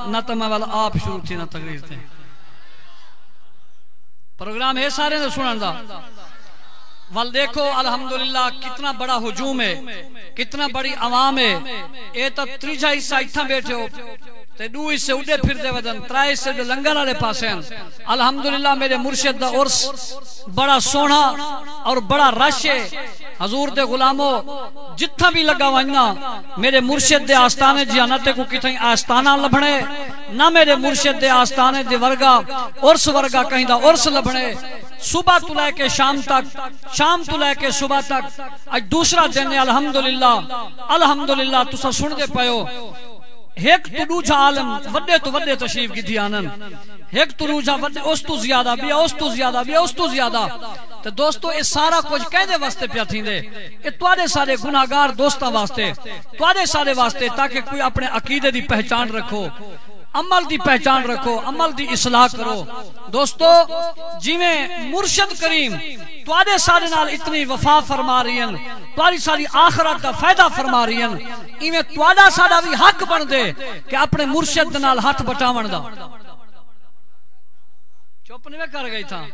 نہ تو میں والا آپ شروع تھی نہ تقریر تھے پروگرام ہے سارے نے سنن دا وال دیکھو الحمدللہ کتنا بڑا ہجوم ہے کتنا بڑی عوام ہے اے تو تریجا حصہ اتھا بیٹھے ہو تے دو حصے اڈے پھر دے ودن ترائے حصے دے لنگر والے پاسے ہیں الحمدللہ میرے مرشد دا عرس بڑا سونا اور بڑا رش ہے حضور دے غلاموں جتھا بھی لگا وائنا میرے مرشد دے آستانے جانتے کو کتھیں آستانہ لبھنے نہ میرے مرشد دے آستانے دے ورگا عرس ورگا کہیں دا عرس لبھنے صبح تو لے کے شام تک شام تو لے کے صبح تک آج دوسرا دن ہے الحمدللہ تسا سن دے پائیو ایک تو دوجہ عالم وڈے تو وڈے تشریف کی تھی آنن ایک تو دوجہ وڈے اس تو زیادہ بھی اس تو زیادہ بھی اس تو زیادہ تو دوستو اس سارا کچھ کہہ دے واسطے پیا تھی دے یہ توادے سارے گناہگار دوستاں واسطے توادے سارے واسطے تاکہ کوئی اپنے عقیدے دی پہچان رکھو عمل دی پہچان رکھو عمل دی اصلاح کرو دوستو جی میں مرشد کریم توادے سارے نال اتنی وفا فرما رہی ہیں تواری ساری آخرت کا فائدہ فرما رہی ہیں ایویں تواڈا ساڈا بھی حق بن دے کہ اپنے مرشد نال ہاتھ بٹاون دا چپ نہیں کر گئی تھا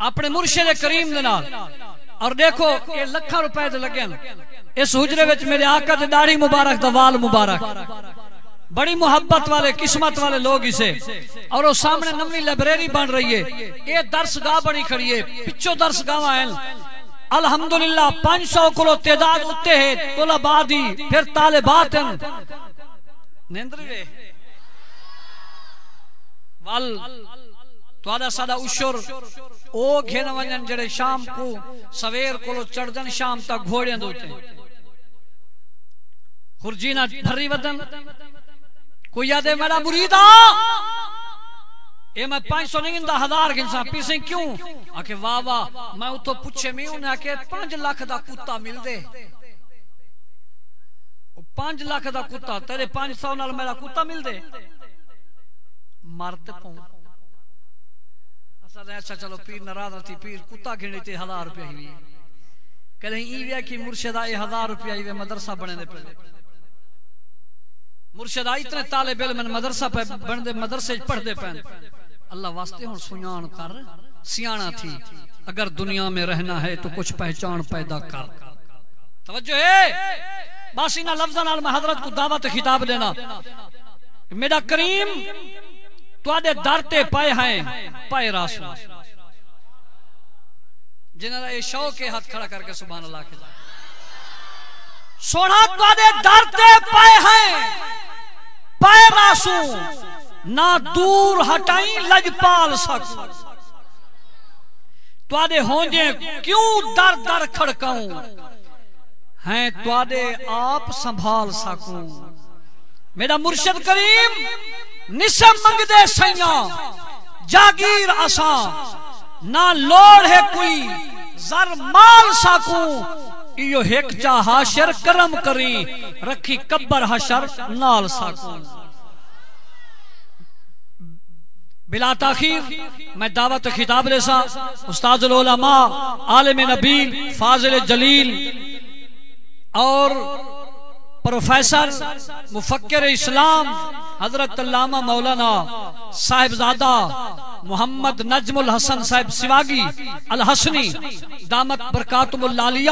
اپنے مرشد کریم دے نال اور دیکھو یہ لکھاں روپے دے لگے اس حجرے وچ میرے آقا دی داڑھی مبارک دا وال مبارک بڑی محبت والے قسمت والے لوگ اسے اور وہ سامنے نوی لائبریری بن رہی ہے یہ درسگاہ بڑی کھڑی ہے پچھو درسگاہ ہیں الحمدللہ 500 کلو تعداد اتے ہیں طلباء دی پھر طالبات ہیں نیندری رہے وال توادہ سادہ اشور او گھین ونجن جڑے شام کو سویر کلو چڑھدن شام تک گھوڑیاں دوتے ہیں خرجینہ بھری ودن کوئی یادے میرا مرید اے میں 500 نہیں گندہ 1000 گنسا پیسیں کیوں آکے واہ واہ میں اتو پوچھے میں انہیں آکے 5 لاکھ دا کتا مل دے 5 لاکھ دا کتا تیرے 500 نال میرا کتا مل دے مرد پوں اچھا چلو پیر ناراض تھی پیر کتا گھنی تے 1000 روپے ہی کہیں ایویا کی مرشدہ 1000 روپے ہی مدرسہ بنے دے پہلے مرشدہ اتنے طالب علم مدرسہ پہ بن دے مدرسے پڑھ دے پہن اللہ واسطے ہون سنیان کر سیانہ تھی اگر دنیا میں رہنا ہے تو کچھ پہچان پیدا کر توجہ ہے بس انہا لفظاں میں حضرت کو دعوت خطاب دینا میرا کریم تو آدھے دارتے پائے ہیں پائے راسو جنہاں اے شوق کے ہاتھ کھڑا کر کے سبحان اللہ کے سونا تو آدھے دارتے پائے ہیں پائے راسو نہ دور ہٹائیں لجپال سکو تو آدھے ہونجے کیوں در در کھڑکاؤں ہیں تو آدھے آپ سنبھال سکوں میرا مرشد کریم نسم منگ دے سیاں جاگیر آسان نہ لوڑ ہے کوئی زر مال ساکوں ایو ایک جا حاشر کرم کری رکھی کبر حشر نال ساکوں بلا تاخیر میں دعوت خطاب لیسا استاد العلماء عالم نبیل فاضل جلیل اور پروفیسر مفکر اسلام حضرت علامہ مولانا صاحبزادہ محمد نجم الحسن صاحب سواگی الحسنی دامت برکاتم العالیہ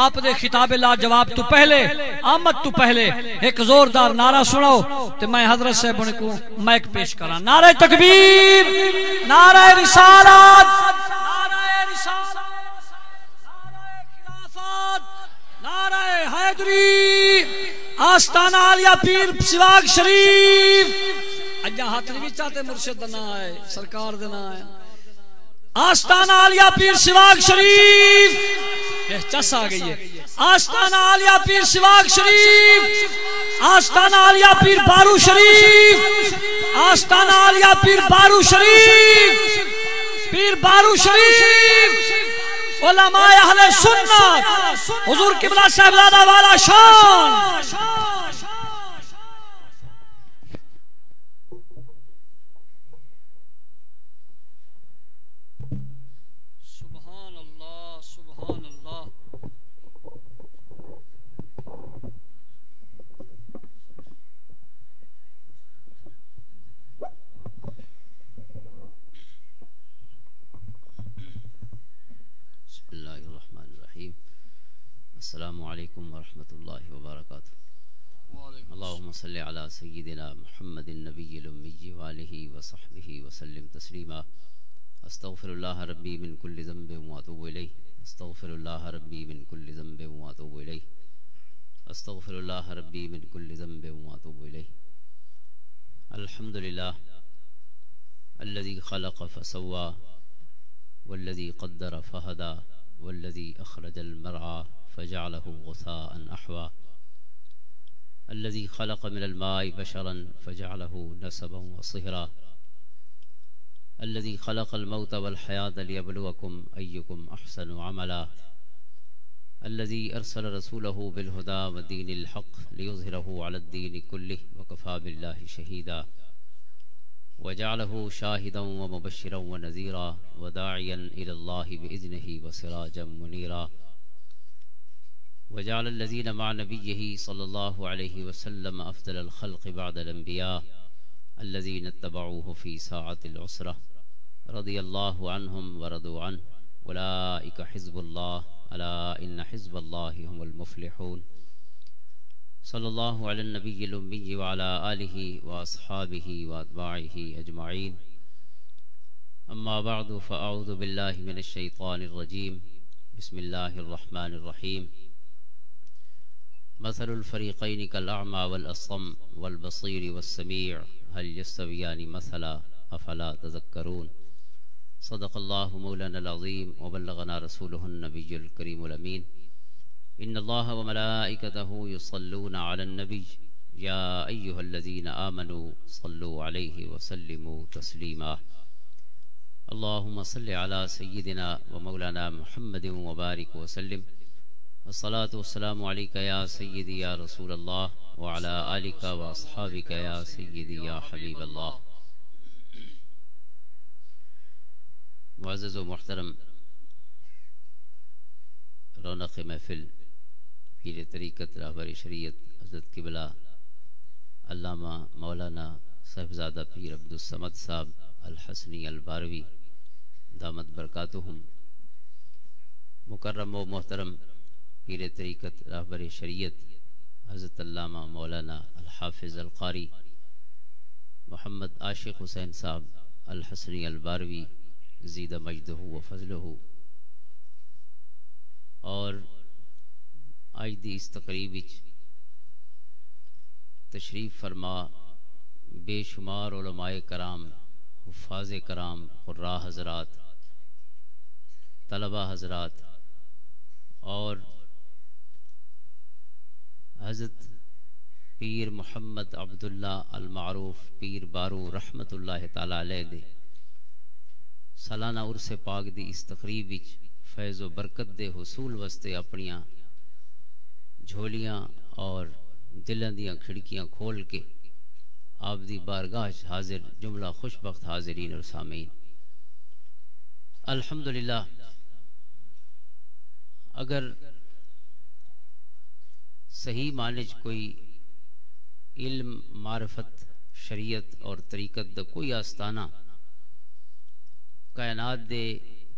آپ دے خطاب لا جواب تو پہلے آمد تو پہلے ایک زوردار نعرہ سنو تو میں حضرت صاحب ان کو مائک پیش کرا نعرہ تکبیر نعرہ رسالت نعرہ رسالت نعرہ خلافت نعرہ حیدری آستانہ عالیہ پیر سواگ شریف اجا ہاتھ نہیں چاہتے مرشد نہ آئے سرکار دینا آئے آستانہ عالیہ پیر سواگ شریف چس آ گئی ہے آستانہ عالیہ پیر سواگ شریف آستانہ عالیہ پیر بارو شریف آستانہ عالیہ پیر بارو شریف پیر بارو شریف علماء اہل سنت حضور قبلہ صاحبزادہ والا شان علیکم ورحمۃ اللہ وبرکاتہ. اللہم صلی علی سیدنا محمد النبی الامی وآلہ وصحبہ وسلم تسلیما. استغفر اللہ ربی من کل ذنب واتوب الیہ. استغفر اللہ ربی من کل ذنب واتوب الیہ. استغفر اللہ ربی من کل ذنب واتوب الیہ. الحمدللہ الذی خلق فسوى والذی قدر فہدى والذی اخرج المرعى فجعله غثاء احوى. الذي خلق من الماء بشرا فجعله نسبا وصهرا. الذي خلق الموت والحياة ليبلوكم أيكم أحسن عملا. الذي أرسل رسوله بالهدى ودين الحق ليظهره على الدين كله وكفى بالله شهيدا. وجعله شاهدا ومبشرا ونذيرا وداعيا إلى الله بإذنه وسراجا منيرا. وجعل الذين مع نبيه صلى الله عليه وسلم أفضل الخلق بعد الأنبياء الذين اتبعوه في ساعة العسرة رضي الله عنهم ورضوا عنه. أولئك حزب الله ألا إن حزب الله هم المفلحون. صلى الله على النبي الأمي وعلى آله وأصحابه وأتباعه أجمعين. أما بعد فأعوذ بالله من الشيطان الرجيم. بسم الله الرحمن الرحيم. مثل الفريقين كالأعمى والأصم والبصير والسميع هل يستويان مثلا أفلا تذكرون. صدق الله مولانا العظيم وبلغنا رسوله النبي الكريم الأمين. إن الله وملائكته يصلون على النبي يا أيها الذين آمنوا صلوا عليه وسلموا تسليما. اللهم صل على سيدنا ومولانا محمد وبارك وسلم. الصلاة والسلام عليك يا سيدي يا رسول الله وعلى آلك وأصحابك يا سيدي يا حبيب الله. معزز و محترم رونق محفل پیر طریقت راہبر شریعت حضرت قبلہ علامہ مولانا صاحبزادہ پیر عبدالصمد صاحب الحسنی الباروی دامت برکاتہم. مکرم و محترم پیر طریقت راہبر شریعت حضرت علامہ مولانا الحافظ القاری محمد عاشق حسین صاحب الحسنی الباروی زید مجدہ و فضلہ. اور آج دی اس تقریب تشریف فرما بے شمار علماء کرام، حفاظ کرام، قراء حضرات، طلبہ حضرات اور حضرت پیر محمد عبداللہ المعروف پیر بارو رحمت اللہ تعالی علیہ دے سالانہ عرس پاک دی اس تقریب فیض و برکت دے حصول واسطے اپنیاں جھولیاں اور دلاں دیاں کھڑکیاں کھول کے آپ دی بارگاہ حاضر جملہ خوشبخت حاضرین اور سامعین، الحمدللہ اگر صحیح معنی کوئی علم معرفت شریعت اور طریقت دا کوئی آستانہ کائنات دے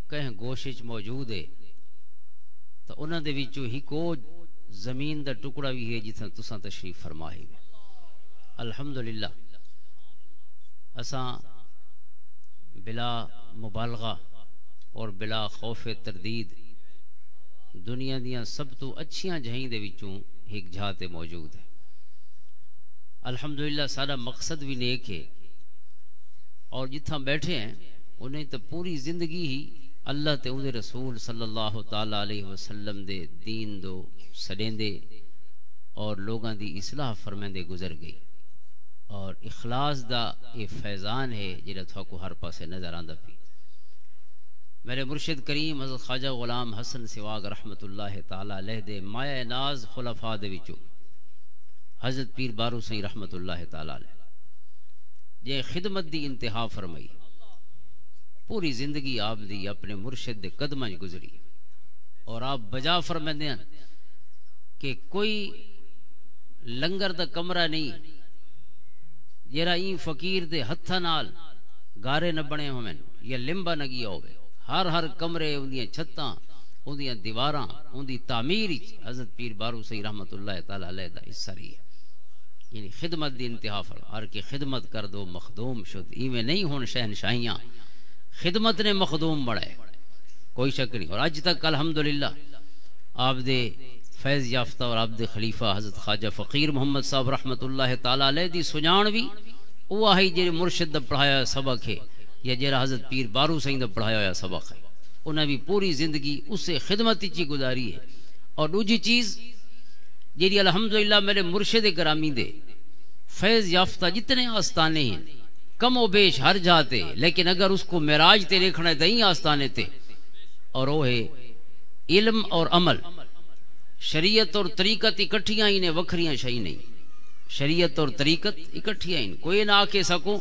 کہیں گوشش موجود ہے تو انہاں دے وچوں ہی کو زمین دا ٹکڑا بھی ہے جتنا تساں تشریف فرمائے گے. الحمدللہ اساں بلا مبالغہ اور بلا خوف تردید دنیا دیاں سب تو اچھیاں جہیں دے وچوں ایک جہاتے موجود ہے. الحمدللہ سارا مقصد بھی نیک ہے اور جتھاں بیٹھے ہیں انہیں تو پوری زندگی ہی اللہ تے اودے رسول صلی اللہ تعالیٰ علیہ وسلم دے دین دو سڑیندے اور لوگاں دی اصلاح فرمیندے گزر گئی. اور اخلاص دا یہ فیضان ہے جنہا تھا کو ہر پاسے نظر آندہ پی. میرے مرشد کریم حضرت خواجہ غلام حسن سواگ رحمت اللہ تعالیٰ علیہ دے مایہ ناز خلفاء دے وچو حضرت پیر بارو سنی رحمت اللہ تعالیٰ علیہ یہ خدمت دی انتہا فرمائی. پوری زندگی آپ دی اپنے مرشد دے قدمہ گزری اور آپ بجا فرماندے ہیں کہ کوئی لنگر دا کمرہ نہیں جیرا این فقیر دے ہتھا نال گارے نہ بنے ہوئے یا لمبا نہ گیا ہوئے. ہر کمرے اندیاں چھتاں اندیاں دیواراں اندی تعمیر حضرت پیر بارو سی رحمت اللہ تعالی علیہ دا حصہ رہی ہے. یعنی خدمت دی انتہا فرما ہر کی خدمت کر دو مخدوم شد ایویں نہیں ہون شہنشاہیاں خدمت نے مخدوم بڑھائے کوئی شک نہیں. اور اج تک الحمدللہ آپ دے فیض یافتہ اور آپ دے خلیفہ حضرت خواجہ فقیر محمد صاحب رحمت اللہ تعالی علیہ دی سجان بھی وہ آئی جی مرشد دا پڑھایا ہوا سبق ہے یا جیرا حضرت پیر بارو سائیں دا پڑھایا ہوا سبق ہے. انہیں بھی پوری زندگی اس سے خدمت چی گزاری ہے. اور دوسری چیز جیری الحمدللہ میرے مرشد گرامی دے فیض یافتہ جتنے آستانے ہیں کم و بیش ہر جاتے لیکن اگر اس کو معراج تے دیکھنا ہے دہیں آستانے تے اور وہ ہے علم اور عمل. شریعت اور طریقت اکٹھیاں ہی نے وکھریاں شہی نہیں. شریعت اور طریقت اکٹھیاں ہی کوئی نہ آکے سکو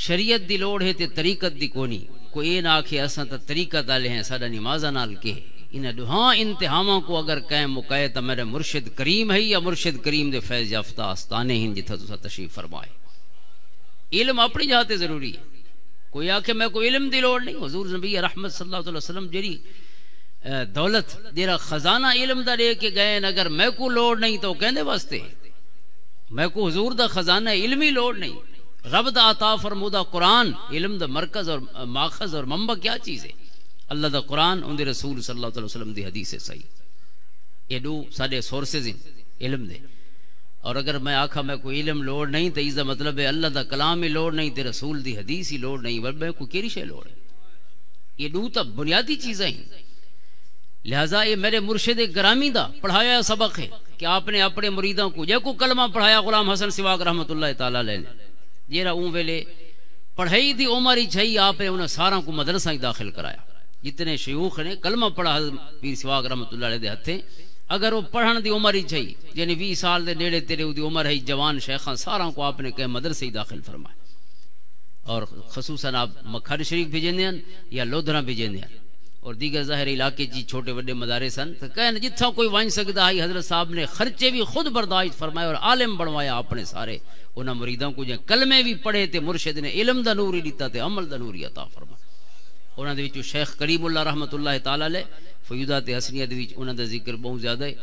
شریعت دی لوڑ ہے تے طریقت دی کونی کوئی نہ آکے اساں تا طریقت آلے ہیں ساڑا نمازہ نال کے انہیں دوہاں انتہاموں کو اگر قائم مکائے تا میرے مرشد کریم ہے یا مرشد کریم دے فیض یافتہ آستانے ہیں جتھا تو تشریف فرمائے. علم اپنی جاتے ضروری ہے. کوئی آکے میں کوئی علم دی لوڑ نہیں. حضور نبی رحمت صلی اللہ علیہ وسلم جیری دولت دیرا خزانہ علم دا لے کے گئے اگر میں کو لوڑ نہیں تو کہنے واسطے میں کو حضور دا خزانہ علمی لوڑ نہیں. رب دا عطا فرمودہ قرآن علم دا مرکز اور ماخذ اور منبع کیا چیز ہے. اللہ دا قرآن ان دے رسول صلی اللہ علیہ وسلم دی حدیث ہے صحیح. یہ دو سارے سورسز ہیں علم دے. اور اگر میں آکھا میں کوئی علم لوڑ نہیں تو اس دا مطلب ہے اللہ دا کلام ہی لوڑ نہیں تے رسول دی حدیث ہی لوڑ نہیں میں کو کیری شے لوڑ ہے. یہ دو تا بنیادی چیزیں ہیں. لہذا یہ میرے مرشد گرامی دا پڑھایا سبق ہے کہ آپ نے اپنے مریدوں کو جے کو کلمہ پڑھایا غلام حسن سواگ رحمت اللہ تعالی علیہ نے جیرا اون ویلے پڑھائی دی عمر ہی چھئی آپ نے انہیں سارا کو مدرسہ ہی داخل کرایا. جتنے شیوخ نے کلمہ پڑھا پیر سواگ رحمت اللہ علیہ دے ہتھیں اگر وہ پڑھن دی عمر ہی چھئی یعنی 20 سال دے نیڑے تیرے دی عمر ہے جوان شیخاں سارا کو آپ نے کہ مدرسہ ہی داخل فرمایا. اور خصوصاً آپ مکھر شریف بھیجندے ہیں یا لودھرا بھیجندے ہیں اور دیگر ظاہر علاقے جی چھوٹے بڑے مدارس ہیں تو کہنے جتھا کوئی وائن سکتا ہے حضرت صاحب نے خرچے بھی خود برداشت فرمائے اور عالم بنوایا اپنے سارے انہاں مریدوں کو جن کلمے بھی پڑھے تے مرشد نے علم دا نور ہی دیتا تے عمل دا نور ہی عطا فرمایا. انہاں دے وچوں شیخ کریم اللہ رحمت اللہ تعالی علیہ فیوضات حسنیہ دے وچ انہاں دا ذکر بہت زیادہ ہے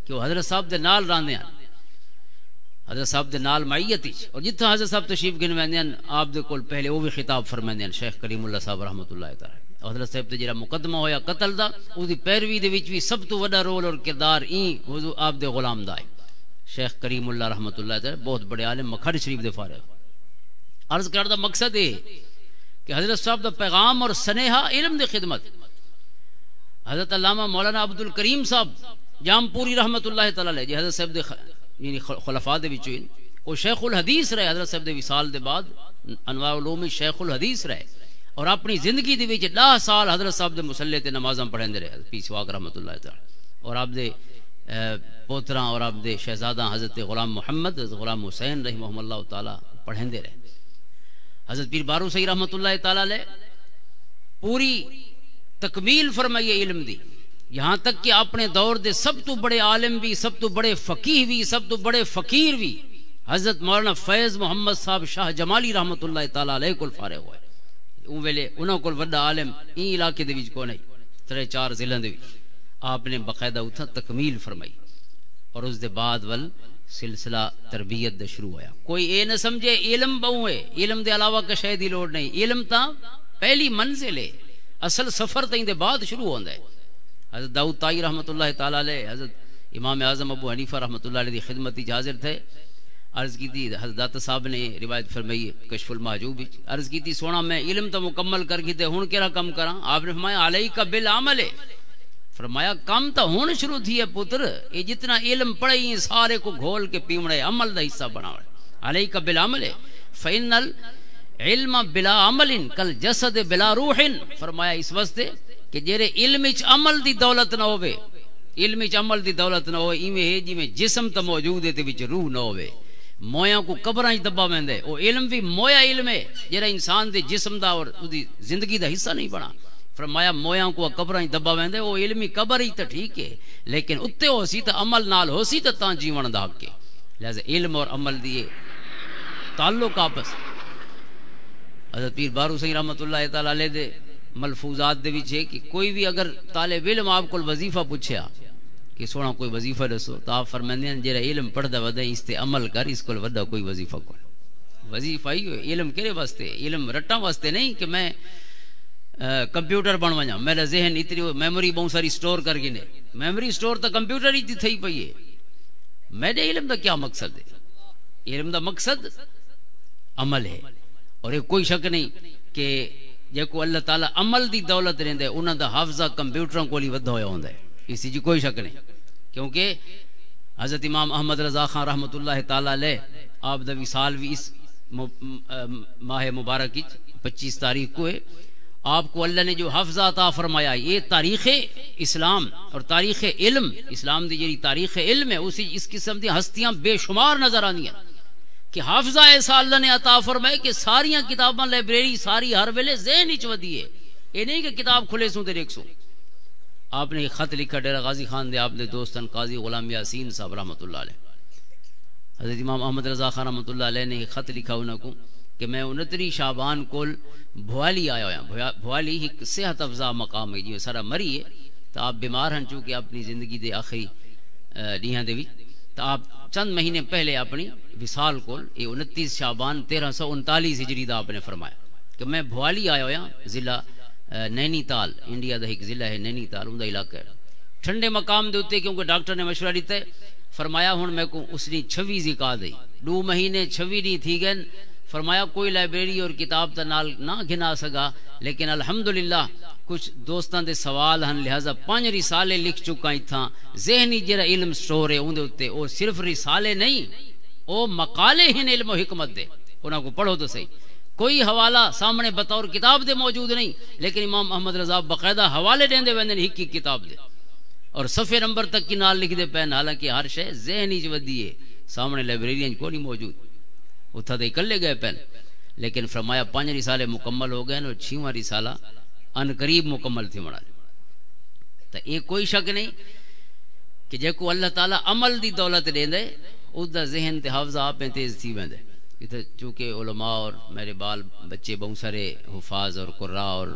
کہ وہ حضرت صاحب دے نال راندے ہیں حضرت صاحب دے نال معیت وچ اور جتھا حضرت صاحب تشریف گنواندے ہیں آپ دے کول پہلے وہ بھی خطاب فرماندے ہیں شیخ کریم اللہ صاحب رحمت اللہ تعالی. حضرت صاحب تے جڑا مقدمہ ہویا قتل دا اس دی پیروی دے وچ بھی سب تو بڑا رول اور کردار حضور آپ دے غلام دا ہے شیخ کریم اللہ رحمت اللہ تعالی بہت بڑے عالم مکھر شریف دے فارغ. عرض کردہ مقصد ہے کہ حضرت صاحب دا پیغام اور سنیحہ علم دے خدمت. حضرت علامہ مولانا عبد الکریم صاحب جام پوری رحمت اللہ تعالی علیہ جی حضرت صاحب دے یعنی خلفاء دے وچوں وہ شیخ الحدیث رہے. حضرت صاحب دے وصال دے بعد انوار العلوم شیخ الحدیث رہے اور اپنی زندگی دے وچ 10 سال حضرت صاحب دے مصلی تے نمازاں پڑھندے رہے پیر سواگ رحمت اللہ تعالی. اور آپ دے پوتراں اور آپ دے شہزادہ حضرت غلام محمد غلام حسین رحمہ اللہ تعالی پڑھندے رہے. حضرت پیر بارو سی رحمت اللہ تعالی علیہ پوری تکمیل فرمائیے علم دی یہاں تک کہ اپنے دور دے سب تو بڑے عالم بھی سب تو بڑے فقیہ بھی سب تو بڑے فقیر بھی حضرت مولانا فیض محمد صاحب شاہ جمالی رحمت اللہ تعالی علیہ کو فارغ ہوئے. اون ویلے انہاں کول وڈا عالم این علاقے دے وچ کوئی نہیں 3-4 ضلع دے وچ آپ نے باقاعدہ اتھا تکمیل فرمائی. اور اس دے بعد ول سلسلہ تربیت دا شروع ہویا. کوئی اے نہ سمجھے علم بہوں ہے علم دے علاوہ کا شے دی لوڑ نہیں. علم تا پہلی منزل ہے اصل سفر تائیں دے بعد شروع ہوندا ہے. حضرت داؤد طائی رحمت اللہ تعالی علیہ حضرت امام اعظم ابو حنیفہ رحمت اللہ علیہ دی خدمت وچ حاضر تھے. عرض کی تھی حضرت داتا صاحب نے روایت فرمائی کشف المحجوب عرض کی تھی سونا میں علم تو مکمل کر کے تے ہن کیڑا کم کراں. آپ نے فرمایا علیک بالعمل فرمایا کام تو ہون شروع تھی ہے پتر یہ جتنا علم پڑھیں سارے کو گھول کے پیوڑے عمل دا حصہ بناوے. علیک بالعمل فإن العلم بلا عمل کل جسد بلا روح فرمایا اس واسطے کہ جڑے علم وچ عمل دی دولت نہ ہوے علم وچ عمل دی دولت نہ ہوے ایویں ہے جویں جسم تو موجود ہے تے وچ روح نہ ہوے. مویاں کو قبراں وچ دبا ویندے او علم بھی مویا علم ہے جڑا انسان دے جسم دا اور اس دی زندگی دا حصہ نہیں بنا. فرمایا مویاں کو قبراں دبا ویندے وہ علمی قبر ہی تے ٹھیک ہے لیکن اتے ہو سی تے عمل نال ہو سی تے تاں جیون دا حق ہے. لہذا علم اور عمل دی تعلق آپس. حضرت پیر بارو سی رحمت اللہ تعالی علیہ دے ملفوظات دے وچ ہے کہ کوئی بھی اگر طالب علم آپ کو وظیفہ پوچھیا کہ سونا کوئی وظیفہ دسو تو آپ فرماندے ہیں جڑا علم پڑھدا ودا اس تے عمل کر، اس کو ودا کوئی وظیفہ کوئی وظیفہ ہی ہے۔ علم کہڑے واسطے؟ علم رٹاں واسطے نہیں کہ میں کمپیوٹر بن وجا، میرا ذہن اتنی میموری بہت ساری سٹور کر گئی نے، میموری سٹور تو کمپیوٹر ہی تھی پئی ہے۔ میرے علم دا کیا مقصد ہے؟ علم دا مقصد عمل ہے، اور یہ کوئی شک نہیں کہ جیکو اللہ تعالیٰ عمل دی دولت رہندے انہاں دا حافظہ کمپیوٹراں کول ہی ودا ہویا ہوندا ہے، اس جی کوئی شک نہیں، کیونکہ حضرت امام احمد رضا خان رحمۃ اللہ تعالی علیہ آپ دا وصال بھی اس ماہ مبارک 25 تاریخ کو ہے۔ آپ کو اللہ نے جو حفظہ عطا فرمایا، یہ تاریخ اسلام اور تاریخ علم، اسلام دی جی تاریخ علم ہے، اسی اس قسم دی ہستیاں بے شمار نظر آندیاں کہ حافظہ ایسا اللہ نے عطا فرمائے کہ ساریاں کتاباں لائبریری ساری ہر ویلے ذہن وچ ودی ہے، یہ نہیں کہ کتاب کھلے سوں تے دیکھ سوں۔ آپ نے ایک خط لکھا ڈیرہ غازی خان دے آپ نے دوستن قاضی غلام یاسین صاحب رحمۃ اللہ علیہ، حضرت امام احمد رضا خان رحمۃ اللہ علیہ نے ایک خط لکھا انہوں کو کہ میں 29 شعبان کول بھوالی آیا ہوا۔ بھوالی ایک صحت افزا مقام ہے، جی سارا مری ہے تو آپ بیمار ہیں چونکہ اپنی زندگی دے آخری ڈیہاں دے وچ، تو آپ چند مہینے پہلے اپنی وصال کول یہ 29 شعبان 1339 ہجری دا آپ نے فرمایا کہ میں بھوالی آیا ہوا، ضلع نینی تال، انڈیا دا ایک ضلع ہے نینی تال، ان دا علاقہ ہے، ٹھنڈے مقام دے ہوتے، کیونکہ ڈاکٹر نے مشورہ دیتا ہے، فرمایا ہوں میں کو اس نے 26 ذکا دی 2 مہینے 26 نہیں تھی گئے، فرمایا کوئی لائبریری اور کتاب تا نال نہ گھنا سکا، لیکن الحمدللہ کچھ دوستان دے سوال ہن، لہذا 5 رسالے لکھ چکا ہی تھا، ذہنی جرا علم سٹور ہے ان دے ہوتے، وہ صرف رسالے نہیں، وہ مقالے ہیں علم و حکمت دے، انہاں کو پڑھو تو صحیح، کوئی حوالہ سامنے بطور کتاب دے موجود نہیں، لیکن امام احمد رضا باقاعدہ حوالے دیں دے ویندے ہی کتاب دے، اور صفحے نمبر تک کی نال لکھ دے پین، حالانکہ ہر شے ذہنی ودی ہے، سامنے لائبریریاں کو نہیں موجود، اتھا دے کلے گئے پین، لیکن فرمایا 5 رسالے مکمل ہو گئے اور 6واں رسالہ ان قریب مکمل تھی مڑا۔ تو یہ کوئی شک نہیں کہ جے کو اللہ تعالیٰ عمل دی دولت دے دے اس دا ذہن تے حافظہ آپ تیز تھی ویندے۔ چونکہ علماء اور میرے بال بچے بہت سارے حفاظ اور قراء اور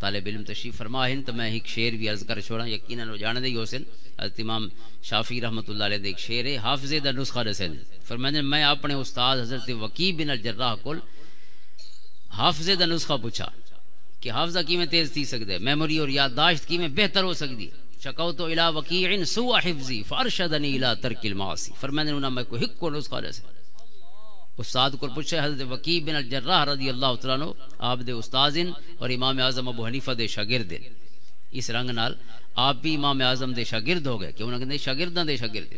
طالب علم تشریف فرما ہیں، تو میں ایک شعر بھی عرض کر چھوڑا، یقیناً وہ جانے دے ہی حسن حضرت امام شافعی رحمۃ اللہ علیہ دے ایک شعر ہے، حافظے دا نسخہ رسن، فرمانے میں اپنے استاد حضرت وکیع بن الجراح کول حافظے دا نسخہ پوچھا کہ حافظہ کیویں تیز تھی سکدے، میموری اور یادداشت کیویں بہتر ہو سکدی، شکوت الی وکیع سوء حفظی فارشدنی الی ترک المعاصی، فرمانے انہاں میں کو ایک کو نسخہ رسن، استاد کو پوچھا حضرت وکیع بن الجراح رضی اللہ تعالیٰ عنہ، آپ دے استاذن اور امام اعظم ابو حنیفہ دے شاگرد، اس رنگ نال آپ بھی امام اعظم دے شاگرد ہو گئے کہ انہوں نے شاگرداں دے شاگرد،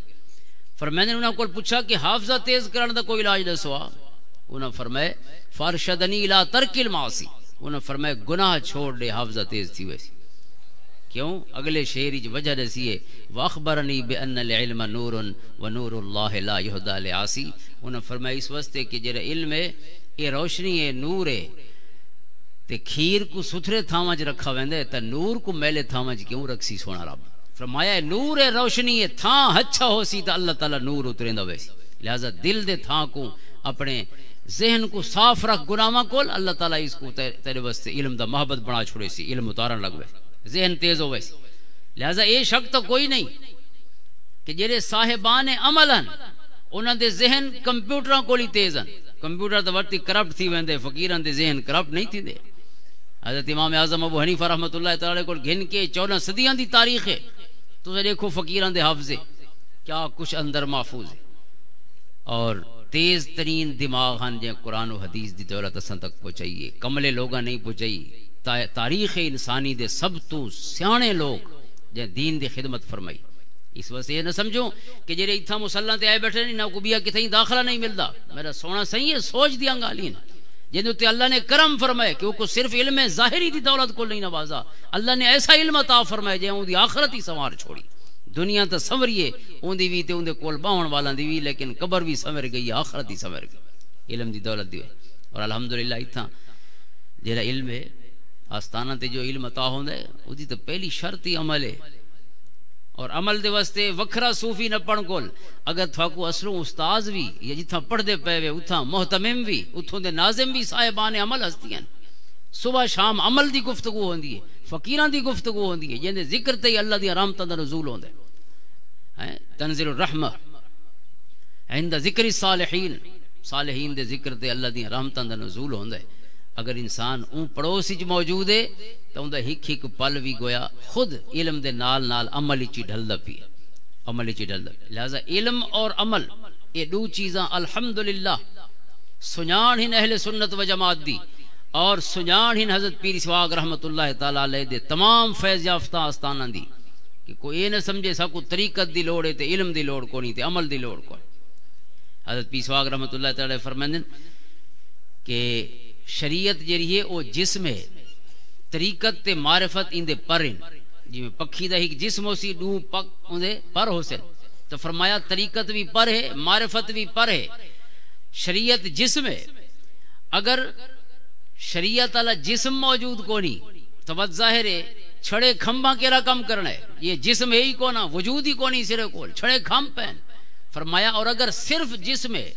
فرمانے انہوں کو پوچھا کہ حافظہ تیز کرنے دا کوئی علاج دسو، انہوں نے فرمائے فارشدنی الی ترک المعاصی، انہوں نے فرمائے گناہ چھوڑ دے حافظہ تیز تھی ویسی، کیوں؟ اگلے شعر کی وجہ دسی ہے واخبرنی بان العلم نور ونور اللہ لا یہدی لعاصی، انہوں نے فرمایا اس واسطے کہ جڑا علم ہے یہ روشنی ہے، نور ہے، تے کھیر کو ستھرے تھاواں وچ رکھا ویندا ہے تے نور کو میلے تھاواں وچ کیوں رکھسی سونا رب، فرمایا نور ہے، روشنی ہے، تھاں اچھا ہو سی تے اللہ تعالی نور اتریندا ویسی، لہذا دل دے تھاں کو اپنے ذہن کو صاف رکھ گناہاں کول، اللہ تعالی اس کو تیرے واسطے علم دا محبت بنا چھوڑے سی، علم اتارن لگ وے، ذہن تیز ہو ویسی، لہذا یہ شک تو کوئی نہیں کہ جڑے صاحبان عمل ہیں انہاں دے ذہن کمپیوٹراں کول ہی تیز ہیں، کمپیوٹر تے ورتی کرپٹ تھی ویندے، فقیراں دے ذہن کرپٹ نہیں تھیندے۔ حضرت امام اعظم ابو حنیفہ رحمۃ اللہ تعالی کو گھن کے 14 صدیاں دی تاریخ ہے، تو دیکھو فقیراں دے حافظے کیا کچھ اندر محفوظ ہے، اور تیز ترین دماغ ہیں جے قرآن و حدیث دی دولت اساں تک پہنچائیے، کملے لوگاں نہیں پہنچائی، تاریخ انسانی دے سب تو سیانے لوگ جے دین دی خدمت فرمائی، اس واسطے یہ نہ سمجھو کہ جڑے اتھا مسلح تے آئے بیٹھے نہیں نہ کو بیا کتھیں داخلہ نہیں ملدا، میرا سونا صحیح ہے، سوچ دیا گالین جن تے اللہ نے کرم فرمائے کہ وہ کو صرف علم ظاہری دی دولت کو نہیں نوازا، اللہ نے ایسا علم عطا فرمائے جے اون دی آخرت ہی سنوار چھوڑی، دنیا تو سنوریے اون دی وی تے اون دے کول باہن والاں دی وی، لیکن قبر بھی سنور گئی، آخرت ہی سنور گئی، علم دی دولت دی، اور الحمدللہ اتھا جڑا علم ہے آستانہ تے جو علم عطا ہوندا ہے او دی تے پہلی شرط ہی عمل ہے، اور عمل دے واسطے وکھرا صوفی نہ پڑھ کول، اگر تھاکو اصلوں استاذ بھی یا جتھاں پڑھ دے پے وے اتھاں محتمم بھی اتھوں دے ناظم بھی صاحبان عمل ہستیاں، صبح شام عمل دی گفتگو ہوندی ہے، فقیران دی گفتگو ہوندی ہے، جن دے ذکر تے اللہ دی رحمتاں دا نزول ہوندا ہے، تنزل الرحمہ عند ذکر الصالحین، صالحین دے ذکر تے اللہ دی رحمتاں دا نزول ہوندا ہے۔ اگر انسان اون پڑوس وچ موجود ہے تو اوندا ہک ہک پل بھی گویا خود علم دے نال نال عمل وچ ڈھلدا پیا، عمل وچ ڈھلدا۔ لہذا علم اور عمل یہ دو چیزاں الحمدللہ سنان ہن اہل سنت و جماعت دی، اور سنان ہن حضرت پیر سواگ رحمت اللہ تعالی علیہ دے تمام فیض یافتہ آستانہ دی، کہ کوئی یہ نہ سمجھے سا کو طریقت دی لوڑ ہے تے علم دی لوڑ کونی تے عمل دی لوڑ کون۔ حضرت پیر سواگ رحمت اللہ تعالی فرمائندن کہ شریعت جڑی ہے وہ جسم ہے، طریقت تے معرفت ان دے پر ہیں، جی میں پکھی دا ایک جسم ہو سی دو پک ان دے پر ہو سے، تو فرمایا طریقت بھی پر ہے، معرفت بھی پر ہے، شریعت جسم ہے۔ اگر شریعت والا جسم موجود کونی تو بات ظاہر ہے چھڑے کھمبا کیرا کم کرنا ہے، یہ جسم ہے ہی کونا، وجود ہی کونی سرے کول، چھڑے کھم پہن۔ فرمایا اور اگر صرف جسم ہے،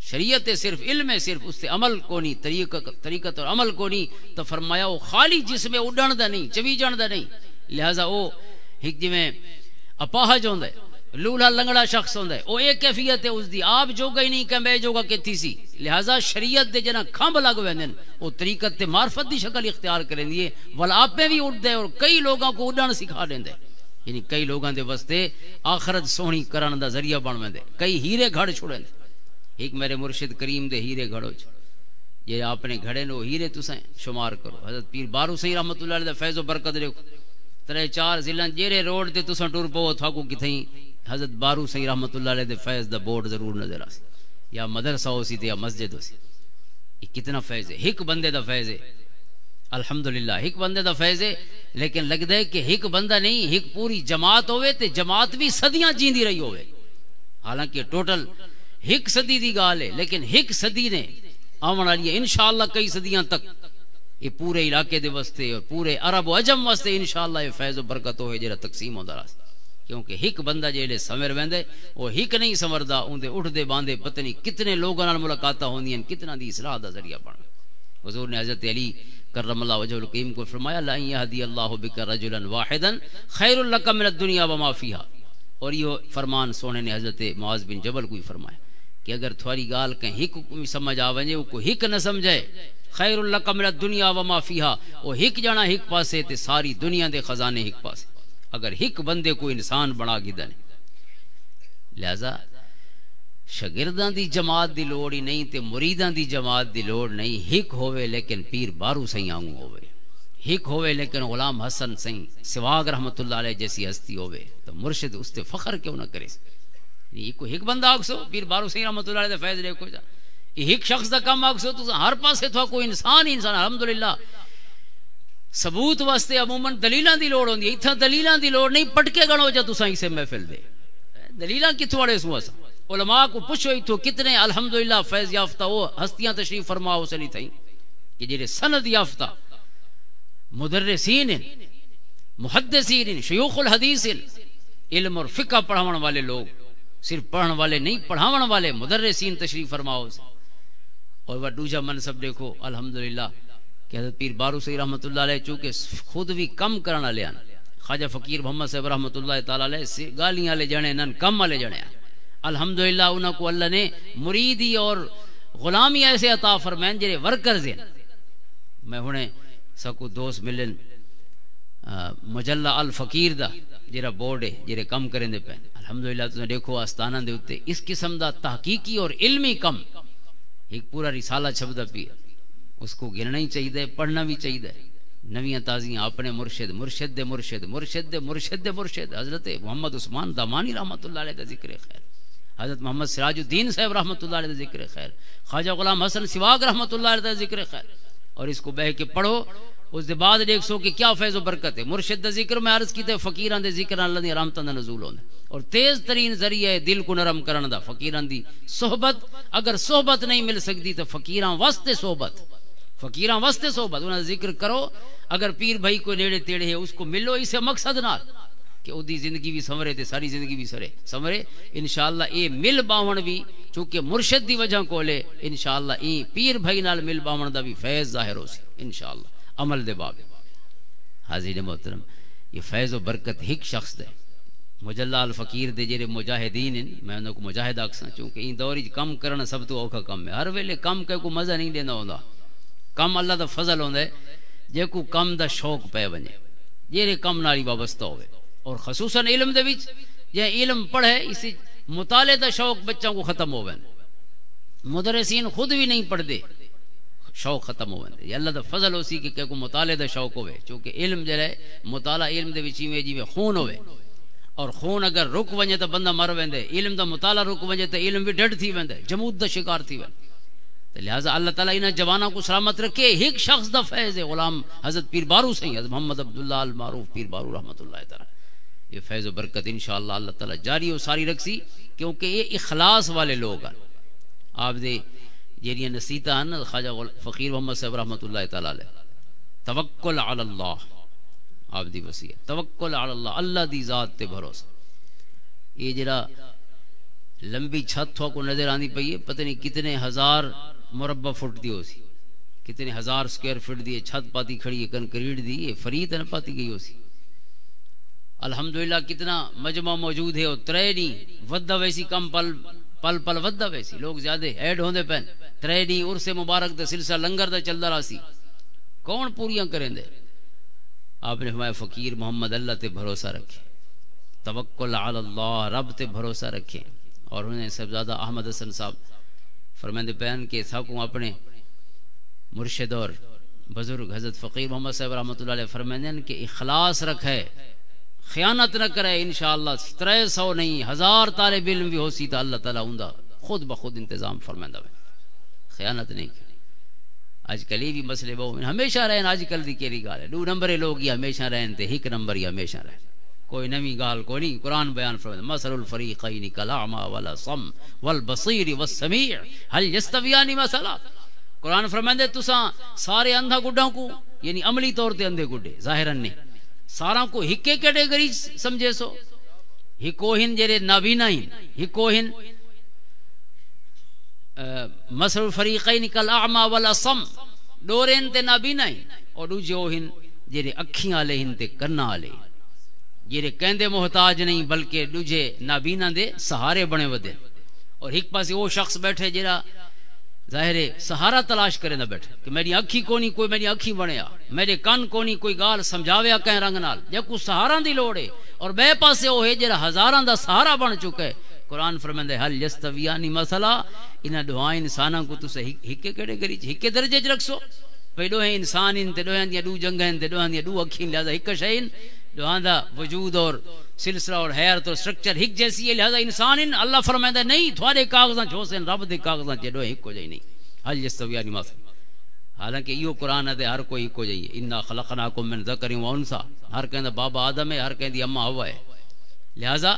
شریعت صرف علم ہے، صرف اس سے عمل کونی، طریقت اور عمل کونی، تو فرمایا وہ خالی جسم ہے، اڈن دا نہیں، چوی جان دا نہیں۔ لہذا وہ ایک جی میں اپاہج ہوندا ہے، لولا لنگڑا شخص ہوندا ہے، وہ ایک کیفیت ہے اس دی، آپ جوگا ہی نہیں کہ میں جوگا کیتی سی۔ لہذا شریعت دے جنا کھمب لگ ویندن وہ طریقت تے معرفت دی شکل اختیار کریں دیے، ول آپ بھی اڑدے اور کئی لوگوں کو اڈن سکھا دیندے، یعنی کئی لوگوں دے واسطے آخرت سونی کرن دا ذریعہ بن ویندے، کئی ہیرے گھڑ چھڑے۔ ایک میرے مرشد کریم دے ہیرے گھڑو یہ آپ نے گھڑے نو ہیرے تسیں شمار کرو۔ حضرت پیر بارو سی رحمت اللہ علیہ فیض و برکت دیکھو، 3-4 ضلع جیرے روڈ تے تساں ٹور پو تھاکو کتھیں حضرت بارو سی رحمت اللہ علیہ دے فیض دا بورڈ ضرور نظر آسی، یا مدرسہ ہو سی تے یا مسجد ہو سی۔ یہ کتنا فیض ہے، ایک بندے دا فیض ہے، الحمدللہ ایک بندے دا فیض ہے۔ لیکن لگتا ہے کہ ایک بندہ نہیں، ایک پوری جماعت ہوئے تے جماعت بھی صدیاں جیندی رہی ہوئے، حالانکہ ٹوٹل ایک صدی دی گال ہے، لیکن ایک صدی نے آمن والی ہے انشاءاللہ کئی صدیاں تک یہ پورے علاقے دے واسطے اور پورے عرب و عجم واسطے انشاءاللہ یہ فیض و برکت ہوئے جڑا تقسیم ہوندا رہا، کیونکہ ایک بندہ جیلے سمر ویندے وہ ایک نہیں سمردا، اون دے اٹھ دے باندھے پتہ نہیں کتنے لوگاں نال ملاقاتاں ہوندیاں، کتنا دی اصلاح دا ذریعہ بن۔ حضور نے حضرت علی کرم اللہ وجہ الکریم کو فرمایا لا یہدی اللہ بک رجلا واحدا خیر لک من الدنیا وما فیہا، اور یہ فرمان سونے نے حضرت معاذ بن جبل کو ہی فرمایا کہ اگر تھوڑی گال کہیں ہک سمجھ آ ونجے کو ہک نہ سمجھے، خیر لک من الدنیا وما فیہا، وہ ہک جانا ہک پاسے تے ساری دنیا دے خزانے ہک پاسے، اگر ہک بندے کو انسان بنا گدن۔ لہذا شاگرداں دی جماعت دی لوڑ ہی نہیں تے مریداں دی جماعت دی لوڑ نہیں، ہک ہوئے لیکن پیر بارو سائیں آنگو ہوئے، ہک ہوئے لیکن غلام حسن سائیں سواگ رحمت اللہ علیہ جیسی ہستی ہوئے، تو مرشد اس تے فخر کیوں نہ کرے۔ یہ کوئی ہک بندہ آگسو پیر بارو سائیں رحمت اللہ علیہ فیض دیکھو جا، یہ ہک شخص دا کم آگسو تو ہر پاسے تھا کوئی انسان ہی انسان۔ الحمدللہ ثبوت واسطے عموماً دلیلاں دی لوڑ ہوندی ہے، اتھا دلیلاں دی لوڑ نہیں، پٹکے گنو جا تساں اسے محفل دے، دلیلاں کتھوں اڑے سو اساں علماء کو پوچھو اتھو کتنے الحمدللہ فیض یافتہ وہ ہستیاں تشریف فرما ہو سلی تھیں کہ جڑے سند یافتہ مدرسین محدثین شیوخ الحدیث علم اور فقہ پڑھاون والے لوگ، صرف پڑھن والے نہیں پڑھاون والے مدرسین تشریف فرما ہو۔ اور وہ دوسرا منصب دیکھو الحمدللہ کہ حضرت پیر بارو سی رحمت اللہ علیہ چونکہ خود بھی کم کرنا لے آن، خواجہ فقیر محمد صاحب رحمت اللہ تعالی علیہ گالیاں لے جانے نن کم والے جانے آن، الحمدللہ انہوں کو اللہ نے مریدی اور غلامی ایسے عطا فرمائن جرے ورکرز ہیں۔ میں ہونے سکو دوست ملن مجلہ الفقیر دا جرا بورڈ ہے جرے کم کریں دے پہن، الحمدللہ تو دیکھو آستانہ دے ہوتے اس قسم دا تحقیقی اور علمی کم ایک پورا رسالہ چھپ دا پی، اس کو گرنا ہی چاہیے، پڑھنا بھی چاہیے، نویاں تازیاں اپنے مرشد مرشد دے مرشد مرشد دے مرشد دے مرشد حضرت محمد عثمان دامانی رحمت اللہ علیہ دا ذکر خیر، حضرت محمد سراج الدین صاحب رحمت اللہ علیہ دا ذکر خیر، خواجہ غلام حسن سواگ رحمت اللہ علیہ دا ذکر خیر، اور اس کو بہ کے پڑھو، اس دے بعد دیکھ سو کہ کیا فیض و برکت ہے۔ مرشد دا ذکر میں عرض کیتے فقیران دے ذکر اللہ دی رحمتاں دا نزول ہوندا، اور تیز ترین ذریعہ ہے دل کو نرم کرن دا فقیران دی صحبت۔ اگر صحبت نہیں مل سکتی تو فقیران واسطے صحبت، فقیران واسطے صحبت، انہاں دا ذکر کرو۔ اگر پیر بھائی کوئی نیڑے تیڑے ہے اس کو ملو، اسے مقصد نال کہ او دی زندگی بھی سمرے تے ساری زندگی بھی سمرے انشاءاللہ اے مل باون بھی چونکہ مرشد دی وجہ کو لے انشاءاللہ اے پیر بھائی نال مل باون دا بھی فیض ظاہر ہو سی انشاءاللہ عمل دے باب حاضرین محترم یہ فیض و برکت ایک شخص دے مجلہ الفقیر دے جڑے مجاہدین ہیں میں انہاں کو مجاہد آکھساں چونکہ این دور وچ کم کرنا سب تو اوکھا کم ہے ہر ویلے کم کہ کو مزہ نہیں دیندا ہوندا کم اللہ دا فضل ہوندا ہے جے کو کم دا شوق پے ونجے جڑے کم نال وابستہ ہوئے اور خصوصاً علم دے وچ جے علم پڑھے اسی مطالعے دا شوق بچوں کو ختم ہو وین مدرسین خود بھی نہیں پڑھ دے شوق ختم ہو وین اللہ دا فضل ہو سی کہ کو مطالعے دا شوق ہوئے چونکہ علم جڑے مطالعہ علم دے وچ جی خون ہوئے اور خون اگر رک ونجے تو بندہ مر ویندے علم دا مطالعہ رک ونجے تو علم بھی ڈڈ تھی ویندے جمود دا شکار تھی ویندے تو لہذا اللہ تعالیٰ انہاں جوانوں کو سلامت رکھے ایک شخص دا فیض ہے غلام حضرت پیر بارو سہیں حضرت محمد عبداللہ المعروف پیر بارو رحمۃ اللہ تعالیٰ یہ فیض و برکت انشاءاللہ اللہ تعالیٰ جاری و ساری رکھسی کیونکہ یہ اخلاص والے لوگ ہیں آپ دے جیریاں نصیحتاں ہیں خواجہ فقیر محمد صاحب رحمۃ اللہ تعالیٰ علیہ توکل علی اللہ آپ دی وصیت توکل علی اللہ اللہ دی ذات تے بھروسہ یہ جڑا لمبی چھت کو نظر آندی پئی ہے پتہ نہیں کتنے ہزار مربع فٹ دی ہو سی کتنے ہزار سکوائر فٹ دی چھت پاتی کھڑی ہے کنکریٹ دی یہ فرید نہ پاتی گئی ہو سی الحمدللہ کتنا مجمع موجود ہے اور ترے ودا ویسی کم پل پل پل ودا ویسی لوگ زیادہ ایڈ ہوندے پین ترے عرص مبارک دا سلسلہ لنگر دا چلدا رہا سی کون پوریاں کریں دے آپ نے فرمایا فقیر محمد اللہ تے بھروسہ رکھے توکل علی اللہ رب تے بھروسہ رکھے اور انہیں سب زیادہ احمد حسن صاحب فرمائندے پہن کے ساکوں اپنے مرشد اور بزرگ حضرت فقیر محمد صاحب رحمۃ اللہ علیہ فرمائندے کہ اخلاص رکھے خیانت نہ کرے انشاءاللہ 300 نہیں 1000 طالب علم بھی ہو سی تو اللہ تعالیٰ اندہ خود بخود انتظام فرمائندہ خیانت نہیں کی آج کل یہ بھی مسئلے بہت ہمیشہ رہن آج کل دی کیری گال ہے 2 نمبر لوگ یہ ہمیشہ رہن تے 1 نمبر یہ ہمیشہ رہن کوئی نمی گال کوئی نہیں قرآن بیان فرمائے مثل الفریقین کالاعمی والاصم والبصیر والسمیع هل یستویان مثلا قرآن فرمائے تساں سارے اندھا گڈاں کو یعنی عملی طور تے اندھے گڈے ظاہراً نہیں سارا کو ہکے کیٹیگری سمجھے سو ہکو ہن جڑے نابینا ہن ہکو ہن مثل الفریقین کالاعمی والاصم ڈورین تے نابینا ہن اور دوجو ہن جڑے اکھیاں والے ہن تے کنا والے جڑے کہندے محتاج نہیں بلکہ دوجے نابینا دے سہارے بنے ودے اور ایک پاسے وہ شخص بیٹھے جڑا ظاہر سہارا تلاش کرے نہ بیٹھے کہ میری اکھی کونی کوئی میری اکھی بنیا میرے کان کونی کوئی گال سمجھاویا کہیں رنگ نال جے کو سہارا دی لوڑ ہے اور بے پاسے وہ ہے جڑا ہزاراں دا سہارا بن چکا ہے قرآن فرمائے حل یستویانی مثلا انہاں دعائیں انساناں کو تسے ہکے کیٹیگری ہکے درجے چ رکھسو بھئی دو انسان ان تے دو دی 2 جنگاں تے دو دی 2 اکھیں لہذا ایک شے دعاں دا وجود اور سلسلہ اور حیات اور سٹرکچر ایک جیسی ہے لہذا انسان ان اللہ فرمائے نہیں تھوڑے کاغذاں چھوسن رب دے کاغذاں چ دو ایک ہو جائے نہیں حل یستویانی مثلا حالانکہ یہ قرآن ہے ہر کوئی ایک ہو جائیے انا خلقناکم من ذکر و انثی ہر کہندا بابا آدم ہے ہر کہندی اماں حوا ہے لہذا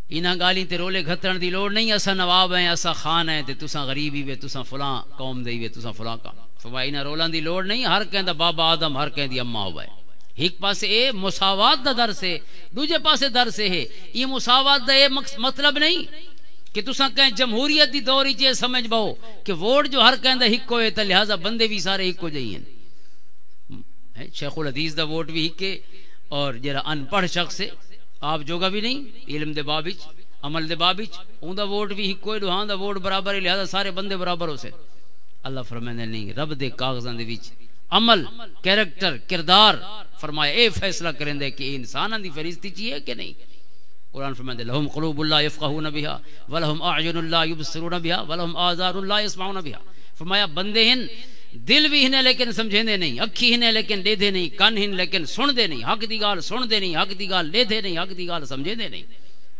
انہاں گالیاں تے رولے گھترن دی لوڑ نہیں اساں نواب ہیں اساں خان ہیں تے تساں غریبی وے تساں فلاں قوم دے وے تساں فلاں کا فرمایا انہاں رولاں دی لوڑ نہیں ہر کہندا بابا آدم ہر کہندی اماں حوا ہے ایک پاسے اے مساوات دا درس ہے دوجے پاسے درس ہے یہ مساوات دا اے مطلب نہیں کہ تساں کہیں جمہوریت دی دوری چے سمجھ باؤ کہ ووٹ جو ہر کہندا ہک ہوئے تے لہذا بندے بھی سارے ہک ہو جائیں شیخ الحدیث دا ووٹ بھی ہکے اور جڑا ان پڑھ شخص ہے آپ جوگا بھی نہیں علم دے باب وچ عمل دے باب وچ اوندا ووٹ بھی ہک ہوئے دوہاں دا ووٹ برابر ہے لہذا سارے بندے برابر ہو سے اللہ فرمائے نہیں رب دے کاغذاں دے وچ عمل کیریکٹر کردار فرمایا اے فیصلہ کریں دے کہ انساناں دی فرشتی چی ہے کہ نہیں قرآن فرمائے لہم قلوب لا یفقہون بہا ولہم اعین لا یبصرون بہا ولہم آذان لا یسمعون بہا فرمایا بندے ہن دل بھی ہنے لیکن سمجھیں دے نہیں اکھی ہنے لیکن دے دے نہیں کان ہن لیکن سن دے نہیں حق دی گال سن دے نہیں حق دی گال لے دے نہیں حق دی گال سمجھیں دے نہیں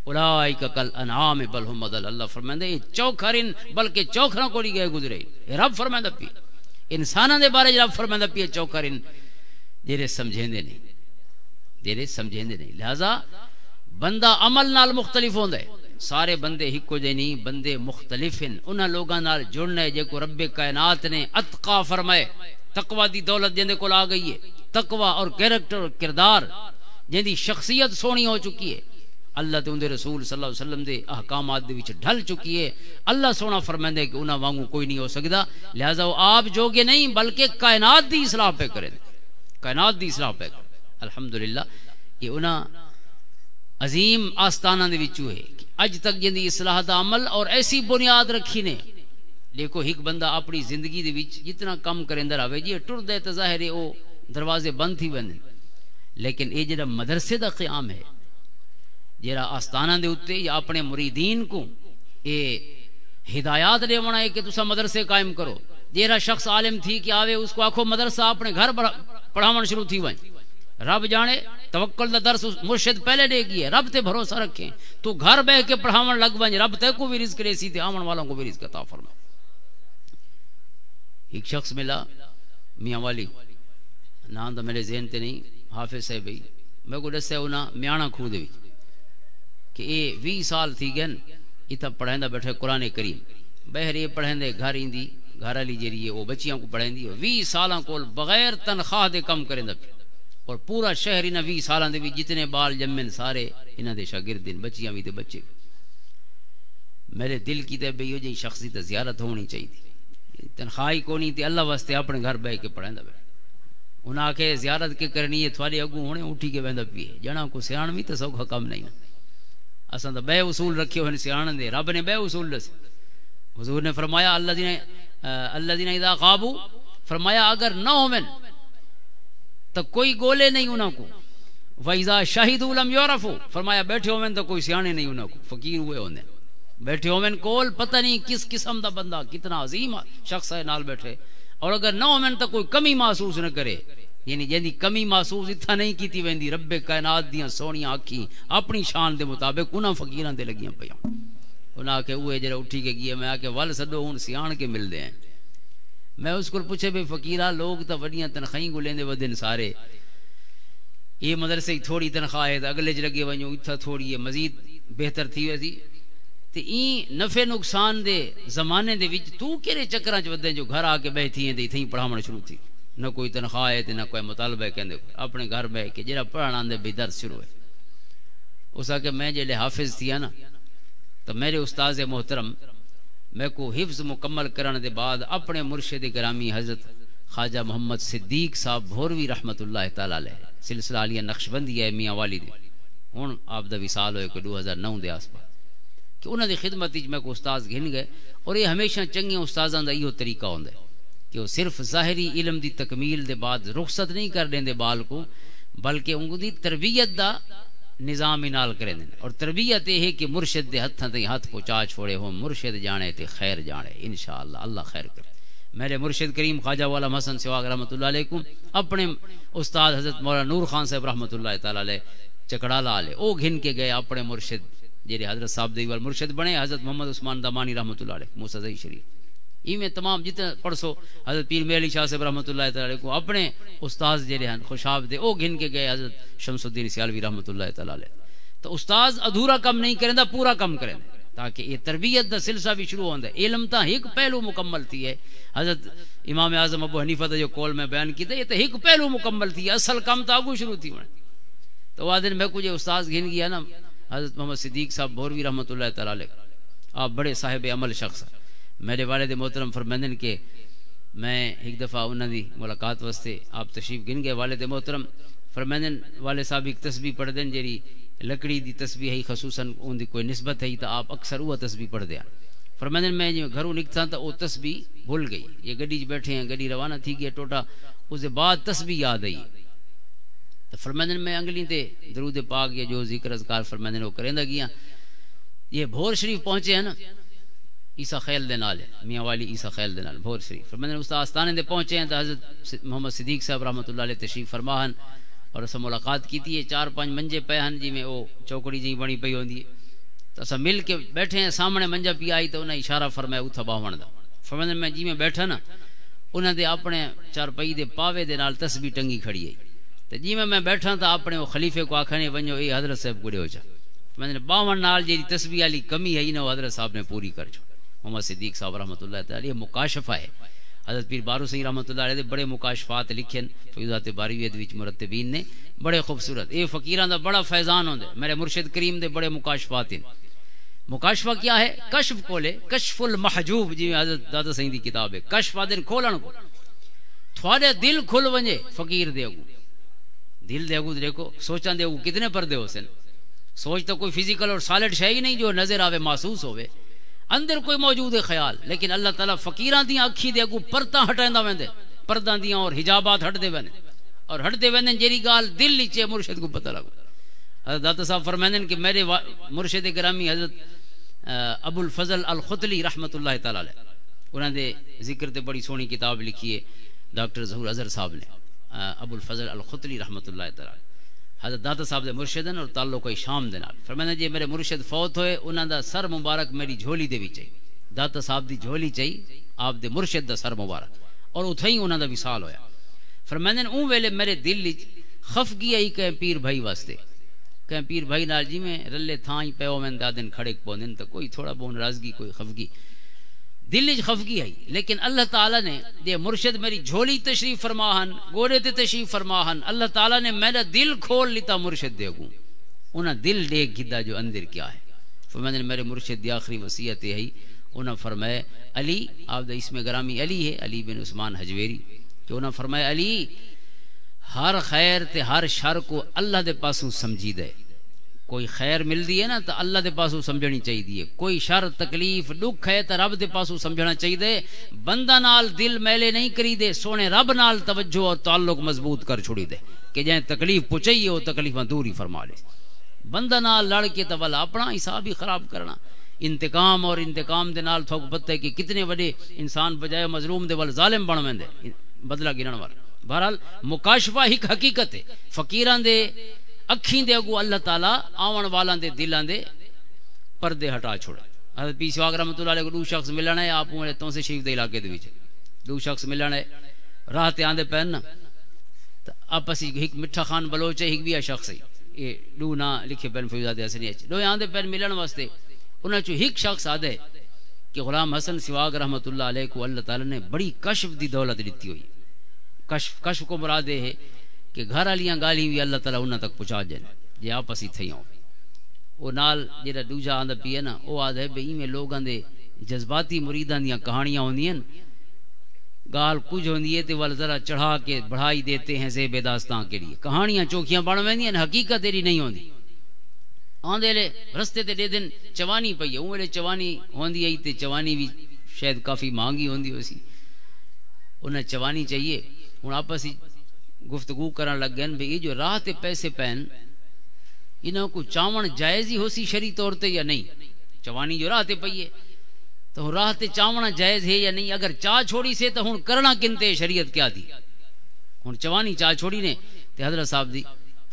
اولئک کل انعام بل هم اضل اللہ فرمائے چوکھرن بلکہ چوکھراں کوڑی گئے گزرے رب فرمائے پی انساناں دے بارے رب فرمائے پی چوکھرن جڑے سمجھیں دے نہیں جڑے سمجھیں دے نہیں لہذا بندہ عمل نال مختلف ہوندا ہے سارے بندے ہکو جے نہیں بندے مختلف ہیں انہاں لوگاں نال جڑنا ہے جے کو رب کائنات نے اتقا فرمائے تقوی دی دولت جندے کول آ گئی ہے تقوی اور کیریکٹر اور کردار جن دی شخصیت سونی ہو چکی ہے، اللہ تے اندے رسول صلی اللہ علیہ وسلم دے احکامات دے وچ ڈھل چکی ہے. اللہ سونا فرمائندا ہے کہ انہاں وانگو کوئی نہیں ہو سکدا، لہذا وہ آپ جوگے نہیں بلکہ کائنات دی اصلاح پہ کریں، کائنات دی اصلاح پہ کریں. الحمدللہ یہ انہاں عظیم آستانہ دے وچوں ہے اج تک جن دی اصلاح دا عمل اور ایسی بنیاد رکھی نے. دیکھو ایک بندہ اپنی زندگی دے وچ جتنا کم کریندا رہے جی ٹردے تے ظاہر ہے او دروازے بند تھی ویندے، لیکن اے جڑا مدرسے دا قیام ہے، جڑا آستانہ دے اوتے یا اپنے مریدین کو اے ہدایات دیونا ہے کہ تسا مدرسے قائم کرو. جڑا شخص عالم تھی کہ آوے اس کو آکھو مدرسہ اپنے گھر پڑھاون شروع تھی ون. رب جانے توکل دا درس مرشد پہلے دے گئی، رب تے بھروسہ رکھیں تو گھر بہ کے پڑھاون لگ ون، رب تے کو بھی رزق ریسی تے آمن والوں کو بھی رزق عطا فرما. ایک شخص ملا میاں والی، نام تو میرے ذہن تے نہیں، حافظ ہے بھائی، میں کو دسیا انہاں میانا کھو دے کہ اے 20 سال تھی گئے اتنا پڑھائندا بیٹھے قرآن کریم، بہر یہ پڑھائندے گھر ایندی گھر والی جیڑی ہے وہ بچیاں کو پڑھائندی 20 سالاں کول بغیر تنخواہ دے کم کریندا، اور پورا شہر انہاں 20 سالاں دے وچ جتنے بال جمن سارے انہاں دے شاگرد ہیں، بچیاں بھی تے بچے. میرے دل کی تے بھئی جی شخصی تے زیارت ہونی چاہیے، تنخواہ ہی کونی تے اللہ واسطے اپنے گھر بہ کے پڑھائندا بیٹھے. انہاں کے زیارت کے کرنی ہے تھوڑے اگوں ہونے اٹھی کے ویندا پیے جنا کو سیاح بھی تو سوکھا کم نہیں. اساں تو بے اصول رکھے ہوئے سیاح دے، رب نے بے اصول دس. حضور نے فرمایا الذین اذا غابوا، فرمایا اگر نہ ہومن تو کوئی گولے نہیں انہاں کو، وَإِذَا شَهِدُوا لَمْ يُعْرَفُوا، فرمایا بیٹھے ہومن تو کوئی سیانے نہیں انہاں کو، فقیر ہوئے ہوندے بیٹھے ہومن کول پتہ نہیں کس قسم دا بندہ کتنا عظیم شخص ہے نال بیٹھے، اور اگر نہ ہومن تو کوئی کمی محسوس نہ کرے، یعنی جیندی کمی محسوس اتھا نہیں کیتی ویندی. رب کائنات دیاں سونیاں آکھیں اپنی شان دے مطابق انہاں فقیراں دے لگیاں پیاں. انہاں کہ اوے جڑا اٹھی کے گئے، میں آکے ول سدو ہن سیاں کے مل دے ہیں. میں اس کو پوچھے بھئی فقیرہ لوگ تا وڈیاں تنخواہیں کو لیندے ودن سارے، یہ مدرسے تھوڑی تنخواہ ہے اگلے چ لگے ونجو اتھا تھوڑی ہے مزید بہتر تھی ویسی. تے این نفع نقصان دے زمانے دے وچ تو کیڑے چکراں چ ودے جو گھر آ کے بیٹھی ہیں تے ایتھیں پڑھاون شروع تھی، نہ کوئی تنخواہ ہے نہ کوئی مطالبہ ہے، کہندے اپنے گھر بیٹھ کے جڑا پڑھانا دے بھی درس شروع ہے. اس کہ میں جڑے حافظ تھیا نا تو میرے استاد محترم میں کو حفظ مکمل کرنے دے بعد اپنے مرشد گرامی حضرت خواجہ محمد صدیق صاحب بھوروی رحمت اللہ تعالی علیہ سلسلہ علیہ نقشبندی ہے میاں والی دے، ہن آپ دا وصال ہوئے کہ 2009 دے آس پاس، کہ انہاں دی خدمت وچ میں کو استاد گھن گئے. اور یہ ہمیشہ چنگے استاداں دا ایہو طریقہ ہوندا ہے کہ وہ صرف ظاہری علم دی تکمیل دے بعد رخصت نہیں کر دیندے بال کو، بلکہ ان دی تربیت دا نظام نال کریں. اور تربیت یہ ہے کہ مرشد دے ہتھاں تے ہاتھ پہنچا چھوڑے ہو، مرشد جانے تے خیر جانے، انشاءاللہ اللہ خیر کرے. میرے مرشد کریم خواجہ والا حسن سواگ رحمۃ اللہ علیہ اپنے استاد حضرت مولانا نور خان صاحب رحمۃ اللہ تعالی علیہ چکڑالا والے او گھن کے گئے اپنے مرشد جڑے حضرت صاحب دیوال مرشد بنے حضرت محمد عثمان دمانی رحمۃ اللہ علیہ موسیٰ شریف. میں تمام جتنے پڑھسو حضرت پیر میلی شاہ صاحب رحمۃ اللہ تعالی کو اپنے استاد جڑے ہیں خوشاب دے او گھن کے گئے حضرت شمس الدین سیالوی رحمۃ اللہ تعالی علیہ. تو استاد ادھورا کم نہیں کریندا، پورا کم کریندا تاکہ یہ تربیت دا سلسلہ بھی شروع ہوندا ہے. علم تا ایک پہلو مکمل تھی ہے، حضرت امام اعظم ابو حنیفہ دا جو قول میں بیان کیتا یہ تو ایک پہلو مکمل تھی ہے، اصل کام تا اگو شروع تھی. تو وہ دن میں کچھ استاد گھن گیا نا حضرت محمد صدیق صاحب بھوروی رحمۃ اللہ تعالی علیہ، آپ بڑے صاحب عمل شخص ہیں. میرے والد محترم فرمائندن کہ میں ایک دفعہ انہوں دی ملاقات واسطے آپ تشریف گن گئے. والد محترم فرمائندن والد صاحب ایک تسبیح پڑھ دیں جیری لکڑی دی تسبیح ہے، خصوصاً ان دی کوئی نسبت ہے تو آپ اکثر وہ تسبیح پڑھ دیا. فرمائندن میں جو گھروں نکتا تو وہ تسبیح بھول گئی، یہ گڈی بیٹھے ہیں گڈی روانہ تھی گیا ٹوٹا، اس کے بعد تسبیح یاد آئی. تو فرمائندن میں انگلی تے درود پاک یا جو ذکر اذکار فرمائندن وہ کریں گیا. یہ بھور شریف پہنچے ہیں نا عیسیٰ خیل دے نال میاں والی عیسیٰ خیل دے نال بھور شریف فرمائندن استاد آستانے دے پہنچے ہیں تو حضرت محمد صدیق صاحب رحمۃ اللہ علیہ تشریف فرماہن اور اسا ملاقات کیتی ہے. 4-5 منجے پے ہیں جی میں وہ چوکڑی جی بنی پئی ہوندی ہے تو اسا مل کے بیٹھے ہیں، سامنے منجا پی آئی تو انہیں اشارہ فرمایا اتھا باہن دا. فرمائندن میں جی میں بیٹھا نا انہاں دے اپنے چارپئی دے پاوے دے نال تسبیح ٹنگی کھڑی ہے. تو جی میں بیٹھا تو اپنے وہ خلیفے کو آکھنے ونجو اے حضرت صاحب گڑے ہو جا. فرمائندن باہن نال جی تسبیح والی کمی ہے انہوں حضرت صاحب نے پوری کر چھو. محمد صدیق صاحب رحمۃ اللہ تعالی مکاشفہ ہے. حضرت پیر بارو سنگھ رحمۃ اللہ علیہ دے بڑے مکاشفات لکھے فیضات باریوی دے وچ مرتبین نے بڑے خوبصورت. اے فقیراں دا بڑا فیضان ہوندا میرے مرشد کریم دے بڑے مکاشفات ہیں. مکاشفہ کیا ہے؟ کشف کھولے، کشف المحجوب جی حضرت دادا سنگھ دی کتاب ہے. کشف آدن کھولن کو تھوڑے دل کھل ونجے فقیر دے اگو، دل دے اگو دیکھو سوچاں دے اگو کتنے پردے ہو سن. سوچ تو کوئی فزیکل اور سالڈ شے ہی نہیں جو نظر آوے محسوس ہوئے، اندر کوئی موجود ہے خیال. لیکن اللہ تعالیٰ فقیراں دیاں اکھی دے اگو پردہ ہٹیندا ویندے، پرداں دیاں اور حجابات ہٹدے ویندے اور ہٹدے ویندے جیڑی گال دل وچ مرشد کو پتہ لگو. حضرت داتا صاحب فرماندے کہ میرے مرشد گرامی حضرت ابو الفضل الختلی رحمۃ اللہ تعالی علیہ انہاں دے ذکر تے بڑی سونی کتاب لکھی ہے ڈاکٹر ظہور اظہر صاحب نے. ابو الفضل الختلی رحمۃ اللہ تعالی علیہ حضرت داتا صاحب دے مرشدن اور تعلق کوئی شام دے نال. فرمایا جی میرے مرشد فوت ہوئے انہاں دا سر مبارک میری جھولی دے وچ ہے. داتا صاحب دی جھولی چاہی آپ دے مرشد دا سر مبارک اور اتھے ہی انہاں دا وصال ہویا. فرمایا اون ویلے میرے دل وچ خفگی آئی کہ پیر بھائی واسطے کہ پیر بھائی نال جی میں رلے تھاں ہی پیو میں دادن کھڑے پوندن تو کوئی تھوڑا بہت ناراضگی کوئی خفگی دل وچ خفگی آئی. لیکن اللہ تعالیٰ نے دے مرشد میری جھولی تشریف فرماہن گوڑے تے تشریف فرماہن. اللہ تعالیٰ نے میرا دل کھول لیتا مرشد دے گوں انہاں دل دیکھ گدا جو اندر کیا ہے. فرمایا میرے مرشد دی آخری وصیت ہے انہاں فرمایا علی آپ دا اسم گرامی علی ہے علی بن عثمان حجویری کہ انہاں فرمایا علی ہر خیر تے ہر شر کو اللہ دے پاسوں سمجھی دے. کوئی خیر مل دی ہے نا تو اللہ دے پاسوں سمجھنی چاہیے، کوئی شر تکلیف دکھ ہے تو رب دے پاسوں سمجھنا چاہیے. بندہ نال دل میلے نہیں کری دے، سونے رب نال توجہ اور تعلق مضبوط کر چھوڑی دے کہ جائیں تکلیف پچھائیے وہ تکلیفاں دور ہی فرما لے. بندہ نال لڑ کے تو والا اپنا حساب ہی خراب کرنا. انتقام اور انتقام دے نال تھوک پتہ ہے کہ کتنے بڑے انسان بجائے مظلوم دے وال ظالم بن ویندے بدلہ گرن والا. بہرحال مکاشفہ ایک حقیقت ہے. فقیراں دے اکھیں دے اگو اللہ تعالیٰ آون والاں دے دلاں دے پردے ہٹا چھوڑے. حضرت پیر سواگ رحمۃ اللہ علیہ کو دو شخص ملنا ہے آپ تو سے شریف دے علاقے دے وچ دو شخص ملنا ہے راہ تے آندے پین نا تو آپس ایک مٹھا خان بلوچ ہے ایک بھی شخص ہے یہ دو نا لکھے پین فیضات حسنی دو آندے پین ملن واسطے انہاں چوں ایک شخص آدے کہ غلام حسن سواگ رحمۃ اللہ علیہ کو اللہ تعالیٰ نے بڑی کشف دی دولت دیتی ہوئی. کشف کو مراد ہے کہ گھر والیاں گالیاں بھی اللہ تعالیٰ انہاں تک پہنچا جائیں جے آپس ہی تھیوں. وہ نال جڑا دوجا آندا پی ہے نا وہ آد ہے بھئی میں لوگاں دے جذباتی مریداں دیاں کہانیاں ہوندیاں گال کچھ ہوندی ہے تے ول ذرا چڑھا کے بڑھائی دیتے ہیں زیب داستاں کے لیے. کہانیاں چوکھیاں بن ویندیاں حقیقت تیری نہیں ہوندی. آندے لے رستے تے دے دن چوانی پئی ہے اون چوانی ہوندی ہے تے چوانی بھی شاید کافی مہنگی ہوندی ہوسی انہیں چوانی چاہیے. ہن آپس ہی گفتگو کرن لگ گئے بھئی یہ جو راہ تے پیسے پین انہوں کو چاون جائز ہی ہو سی شرعی طور تے یا نہیں. چوانی جو راہ تے پئی ہے تو راہ تے چاونا جائز ہے یا نہیں. اگر چاہ چھوڑی سے تو ہن کرنا کنتے شریعت کیا دی. ہن چوانی چاہ چھوڑی نے تے حضرت صاحب دی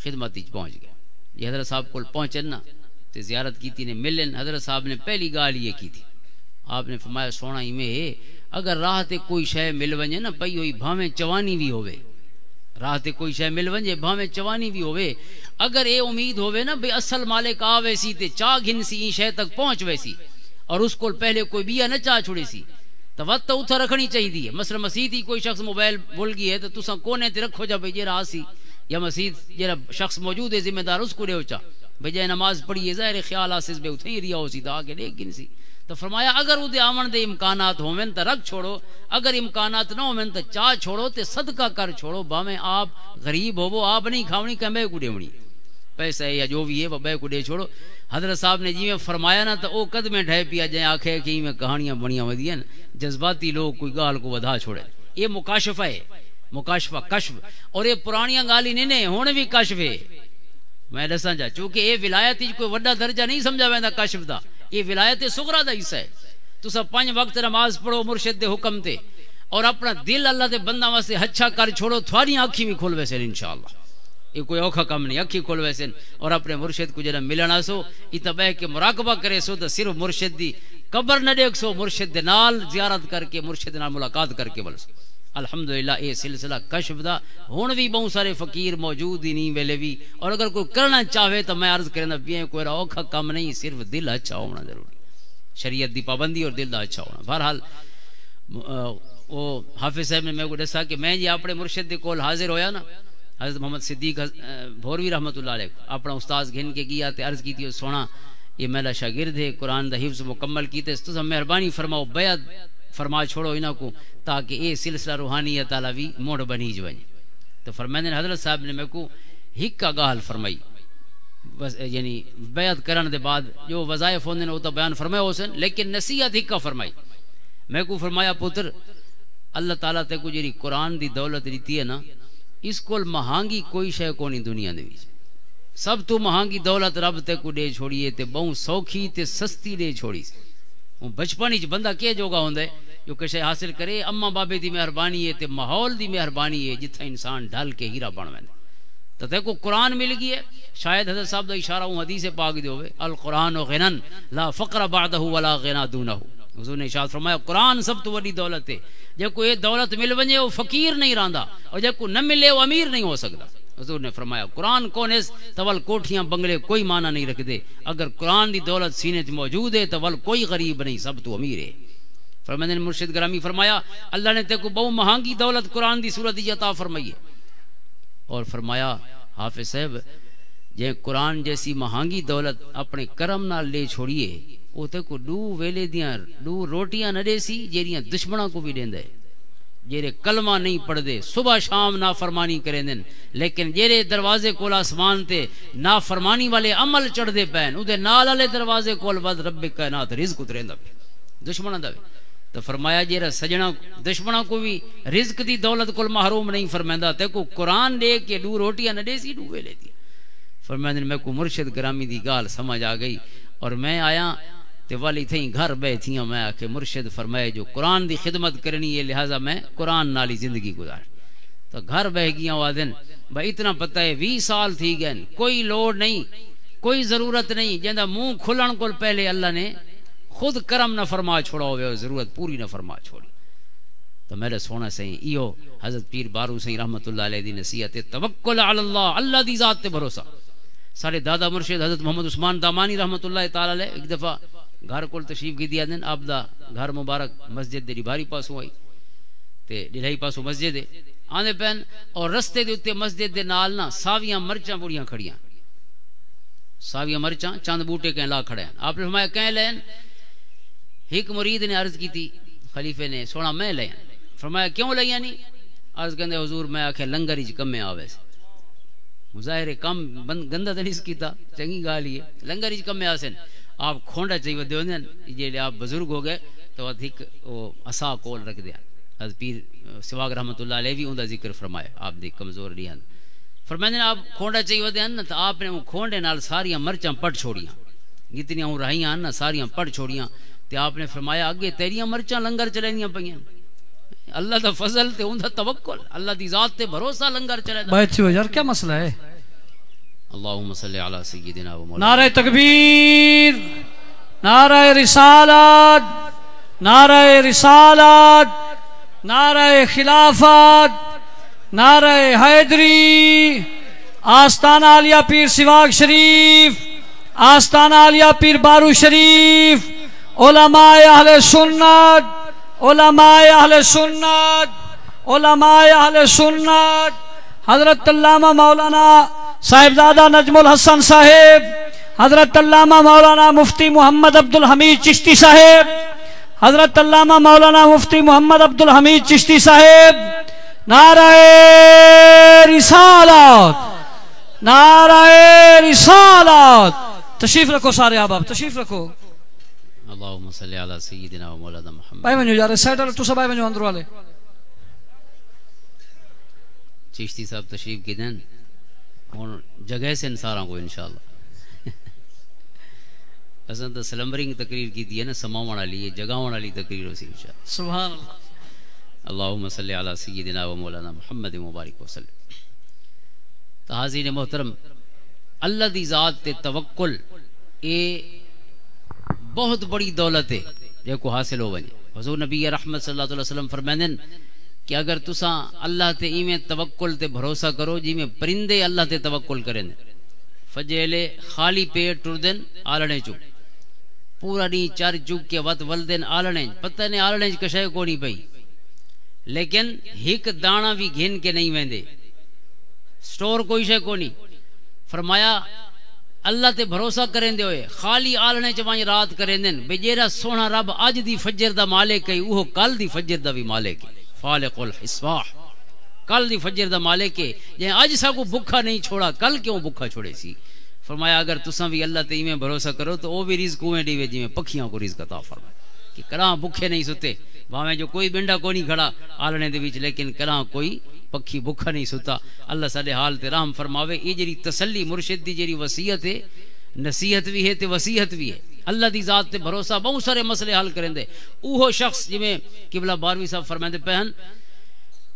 خدمت وچ پہنچ گیا. یہ حضرت صاحب کو پہنچن نا تے زیارت کیتی نے ملن. حضرت صاحب نے پہلی گال یہ کی تھی آپ نے فرمایا سونا ہی میں اگر راہ تے کوئی شے مل ونجے نا پئی ہوئی بھاویں چوانی بھی ہوئے راہ تے کوئی شے مل ونجے بھاویں چوانی بھی ہوئے اگر اے امید ہوئے نا بھئی اصل مالک آوے سی تے چاہ گھن سی این شے تک پہنچ ویسی اور اس کو پہلے کوئی بیا نہ چاہ چھوڑے سی تو وقت تو اتھا رکھنی چاہیے دی. مثلا مسجد ہی کوئی شخص موبائل بھول گئی ہے تو تساں کونے تے رکھو جا بھئی جے راہ سی یا مسجد جڑا شخص موجود ہے ذمہ دار اس کو رہو چا بھئی جے نماز پڑھی ہے ظاہر خیال آسس بے اتھے ہی ریا ہو سی تا آگے دیکھ گن سی. تو فرمایا اگر وہ دے آمن دے امکانات ہومن تو رکھ چھوڑو اگر امکانات نہ ہومن تو چاہ چھوڑو تے صدقہ کر چھوڑو باویں آپ غریب ہو وہ آپ نہیں کھاونی کہ بے کو دیونی پیسہ ہے یا جو بھی ہے وہ بے کو دے چھوڑو. حضرت صاحب نے جی میں فرمایا نا تو او قدمیں ڈھے پیا جائیں آنکھیں کہ میں کہانیاں بڑیاں ودیاں جذباتی لوگ کوئی گال کو ودھا چھوڑے. یہ مکاشفہ ہے مکاشفہ کشف اور یہ پرانیاں گالی نہیں ہونے بھی کشف ہے. میں دساں جا چونکہ یہ ولایت کوئی وڈا درجہ نہیں سمجھا ویندا کشف دا یہ ولایت صغرا دا حصہ ہے. تسا 5 وقت نماز پڑھو مرشد دے حکم تے اور اپنا دل اللہ دے بندہ واسطے اچھا کر چھوڑو تھوڑی آنکھی بھی کھول ویسے انشاءاللہ. یہ کوئی اوکھا کم نہیں اکھی کھول ویسے اور اپنے مرشد کو جڑا ملنا سو اتبع کے مراقبہ کرے سو تو صرف مرشد دی قبر نہ دیکھ سو مرشد دے نال زیارت کر کے مرشد نال ملاقات کر کے بول سو. الحمدللہ یہ سلسلہ کشف دا ہن بھی بہت سارے فقیر موجود ہی نہیں ویلے بھی اور اگر کوئی کرنا چاہے تو میں عرض کرنا بھی کوئی اوکھا کم نہیں صرف دل اچھا ہونا ضروری شریعت دی پابندی اور دل دا اچھا ہونا. بہرحال وہ حافظ صاحب نے میں کو دسا کہ میں جی اپنے مرشد دے کول حاضر ہویا نا حضرت محمد صدیق بھوروی رحمۃ اللہ علیہ اپنا استاد گھن کے گیا تے عرض کی تھی سونا یہ میرا شاگرد ہے قرآن دا حفظ مکمل کیتے تو مہربانی فرماؤ بیعت فرما چھوڑو انہاں کو تاکہ یہ سلسلہ روحانیت والا بھی موڑ بنی ونجے تو فرمائندے حضرت صاحب نے میں کو ہکا گال فرمائی یعنی بیعت کرن دے بعد جو وظائف ہوندے او تا بیان فرمایا ہوسن لیکن نصیحت ہکا فرمائی میں کو فرمایا پتر اللہ تعالیٰ تے کو جی قرآن دی دولت دیتی ہے نا اس کول مہانگی کوئی شے کونی دنیا دے وچ سب تو مہانگی دولت رب تے کو دے چھوڑیے تے بہوں سوکھی تے سستی دے چھوڑی سی بچپن وچ بندہ کہ جوگا ہوندا ہے جو کہ شے حاصل کرے اما بابے دی مہربانی ہے تے ماحول دی مہربانی ہے جتھا انسان ڈھل کے ہیرا بن ویندا تو تے کو قرآن مل گئی ہے شاید حضرت صاحب دا اشارہ ہوں حدیث پاک دے ہوئے القرآن غنن لا فقر بعدہ ولا غنا دونہ حضور نے ارشاد فرمایا قرآن سب تو بڑی دولت ہے جے کو یہ دولت مل ونجے وہ فقیر نہیں رہندا اور جے کو نہ ملے وہ امیر نہیں ہو سکتا حضور نے فرمایا قرآن کون ہے تول کوٹھیاں بنگلے کوئی معنی نہیں رکھ دے اگر قرآن دی دولت سینے تے موجود ہے تول کوئی غریب نہیں سب تو امیر ہے فرماندے مرشد گرامی فرمایا اللہ نے تے کو بہت مہانگی دولت قرآن دی صورت عطا فرمائی ہے اور فرمایا حافظ صاحب جے قرآن جیسی مہانگی دولت اپنے کرم نال لے چھوڑیے وہ تے کو دو ویلے دیاں دو روٹیاں نہ دے سی جیڑیاں دشمناں کو بھی دیندا ہے جیرے کلمہ نہیں پڑھ دے صبح شام نافرمانی کریں دن لیکن جیرے دروازے کول آسمان تے نافرمانی والے عمل چڑھ دے پین او دے نال والے دروازے کول ود رب کائنات رزق اتریندا دشمناں دا تو فرمایا جیرا سجنا دشمناں کو بھی رزق دی دولت کول محروم نہیں فرماندا تے کو قرآن دے کے دو روٹیاں نہ دے سی دو ویلے دی فرماندے میں کو مرشد گرامی دی گال سمجھ آ گئی اور میں آیا تے والی تھیں گھر بیٹھیاں میں آکے مرشد فرمائے جو قرآن دی خدمت کرنی ہے لہذا میں قرآن نالی زندگی گزار تو گھر بہ گیاں وادن بھائی اتنا پتہ ہے 20 سال تھی گئے کوئی لوڑ نہیں کوئی ضرورت نہیں جندہ منہ کھلن کو پہلے اللہ نے خود کرم نہ فرما چھوڑا ہوئے اور ضرورت پوری نہ فرما چھوڑی تو میرے سونا سہیں ایو حضرت پیر بارو سہیں رحمت اللہ علیہ دی نصیحت توکل علی اللہ اللہ دی ذات تے بھروسہ سارے دادا مرشد حضرت محمد عثمان دامانی رحمت اللہ تعالی علیہ ایک دفعہ گھر کول تشریف کی دیا دن آپ دا گھر مبارک مسجد دے بھاری پاسوں آئی تے ڈھائی پاسوں مسجد ہے آنے پین اور رستے دے اتے مسجد دے نال نا ساویاں مرچاں بڑیاں کھڑیاں ساویاں مرچاں چاند بوٹے کہیں لا کھڑے ہیں آپ نے فرمایا کہیں لین ایک مرید نے عرض کی تھی خلیفے نے سونا میں لین فرمایا کیوں لیا نہیں عرض کہندے حضور میں آکھے لنگر ہی کم میں آوے سے مظاہر کم گندہ تو نہیں کیتا چنگی گالی ہے لنگر ہی کم میں آسن آپ کھونڈا چاہیے ودے ہوندے جے آپ بزرگ ہو گئے تو ادھک وہ عصا کول رکھ دیا حضرت پیر سواگ رحمت اللہ علیہ بھی اوندا ذکر فرمایا آپ دی کمزور نہیں ہیں فرماندے آپ کھونڈا چاہیے ودے ہیں نا تو آپ نے وہ کھونڈے نال ساریاں مرچاں پٹ چھوڑیاں جتنیاں وہ رہیاں نا ساریاں پٹ چھوڑیاں تے آپ نے فرمایا اگے تیریاں مرچاں لنگر چلینیاں پئیاں اللہ دا فضل تے اوندا توکل اللہ دی ذات تے بھروسہ لنگر چلے بیٹھے ہو یار کیا مسئلہ ہے اللہم صلی علی سیدنا و مولانا نعرہ تکبیر نعرہ رسالت نعرہ رسالت نعرہ خلافت نعرہ حیدری آستانہ علیہ پیر سواگ شریف آستانہ علیہ پیر بارو شریف علماء اہل سنت علماء اہل سنت علماء اہل سنت حضرت علامہ مولانا صاحبزادہ نجم الحسن صاحب حضرت علامہ مولانا مفتی محمد عبد الحمید چشتی صاحب حضرت علامہ مولانا مفتی محمد عبد الحمید چشتی صاحب نعرہ رسالت نعرہ رسالت تشریف رکھو سارے احباب تشریف رکھو اللہم صلی علی سیدنا و مولانا محمد بھائی بنجو جا رہے سیٹر تو سب آئے بنجو اندر والے چشتی صاحب تشریف کی دن اور جگہ سے انساراں کو انشاءاللہ اصلا تو سلمبرنگ تقریر کی دی ہے نا سماوان علی جگہوان علی تقریر ہو سی انشاءاللہ سبحان اللہ اللہم صلی علی سیدنا و مولانا محمد مبارک وسلم تو حاضرین محترم اللہ دی ذات تے توکل اے بہت بڑی دولت ہے جو کو حاصل ہو بنے حضور نبی رحمت صلی اللہ علیہ وسلم فرمائن کہ اگر تساں اللہ تے ایویں توکل تے بھروسہ کرو جی میں پرندے اللہ تے توکل کریں فجیلے خالی پیٹ ٹردن آلنے چو پورا نہیں چار چک کے وط ولدن آلنے پتہ نے آلنے کشے کو نہیں پئی لیکن ہک دانا بھی گھن کے نہیں ویندے، سٹور کوئی شے کو نہیں. فرمایا اللہ تے بھروسہ کریں دے ہوئے خالی آلنے چوائیں رات کریں دن بے جیرا سونا رب اج دی فجر دا مالک ہے وہ کل دی فجر دا بھی مالک ہے، فالق الحصباح، کل دی فجر دا مالک ہے. جے اج سا کو بھکھا نہیں چھوڑا کل کیوں بھکھا چھوڑے سی. فرمایا اگر تساں بھی اللہ تے ایویں بھروسہ کرو تو وہ بھی رزق اویں دیوے جویں پکھیاں کو رزق عطا فرمائے کہ کراں بھکھے نہیں ستے، بھاویں جو کوئی بنڈا کو نہیں کھڑا آلنے دے وچ لیکن کراں کوئی پکھی بھکھا نہیں ستا. اللہ سارے حال تے رحم فرماوے. یہ جڑی تسلی مرشد دی جڑی وصیت ہے، نصیحت بھی ہے تے وصیت بھی ہے. اللہ دی ذات تے بھروسہ بہت سارے مسئلے حل کریں دے. اوہ شخص جویں قبلہ باروی صاحب فرماندے پہن،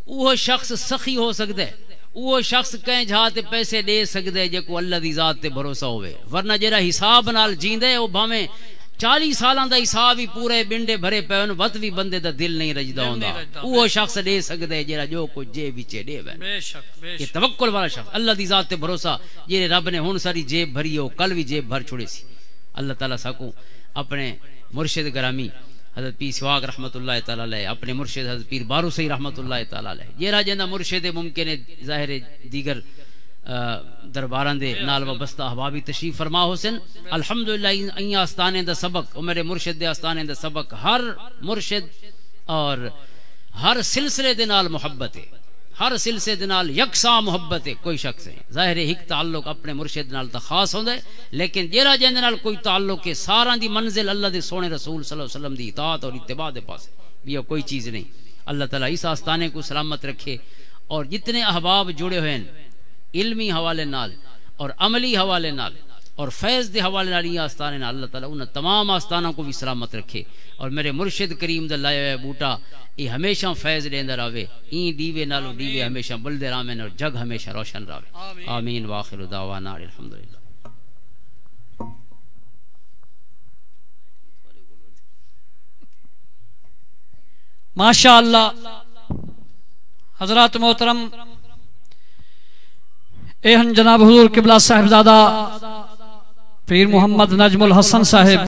اوہ شخص سخی ہو سکدا ہے، وہ شخص کہیں جہاں تے پیسے دے سکدے جے کو اللہ دی ذات تے بھروسہ ہوئے. ورنہ جڑا حساب نال جیندے او بھاویں 40 سالاں دا حساب ہی پورے بنڈے بھرے پون وت بھی بندے دا دل نہیں رجدا ہوندا. وہ شخص دے سکدے جڑا جو کچھ جے وچے دے وے. بے شک یہ توکل والا شخص اللہ دی ذات تے بھروسہ جے رب نے ہن ساری جیب بھری ہو کل بھی جیب بھر چھوڑے سی. اللہ تعالی ساکو اپنے مرشد گرامی حضرت پیر سواگ رحمت اللہ تعالی علیہ، اپنے مرشد حضرت پیر بارو سی رحمت اللہ تعالی علیہ جیرا جندا مرشد ممکن ہے ظاہر دیگر درباراں دے نال وابستہ احبابی تشریف فرما حسن. الحمدللہ این آستانے دا سبق او میرے مرشد دے آستانے دا سبق ہر مرشد اور ہر سلسلے دے نال محبت ہے، ہر سلسلے دے نال یکساں محبت ہے. کوئی شخص ہے ظاہر ایک تعلق اپنے مرشد نال تا خاص ہوندا ہے، لیکن جیرا جندے نال کوئی تعلق ہے ساراں دی منزل اللہ دے سونے رسول صلی اللہ علیہ وسلم دی اطاعت اور اتباع دے پاس یہ کوئی چیز نہیں. اللہ تعالیٰ اس آستانے کو سلامت رکھے. اور جتنے احباب جڑے ہوئے ہیں علمی حوالے نال اور عملی حوالے نال اور فیض دے حوالے نال یہ آستانے نال اللہ تعالیٰ ان تمام آستانوں کو بھی سلامت رکھے. اور میرے مرشد کریم دا لائے ہوئے بوٹا یہ ہمیشہ فیض دیندا رہے، این دیوے نالو دیوے ہمیشہ بلدے رامن اور جگ ہمیشہ روشن رہے. آمین واخر دعوانا الحمدللہ. ماشاء اللہ حضرات محترم اہن جناب حضور قبلہ صاحبزادہ پیر محمد نجم الحسن صاحب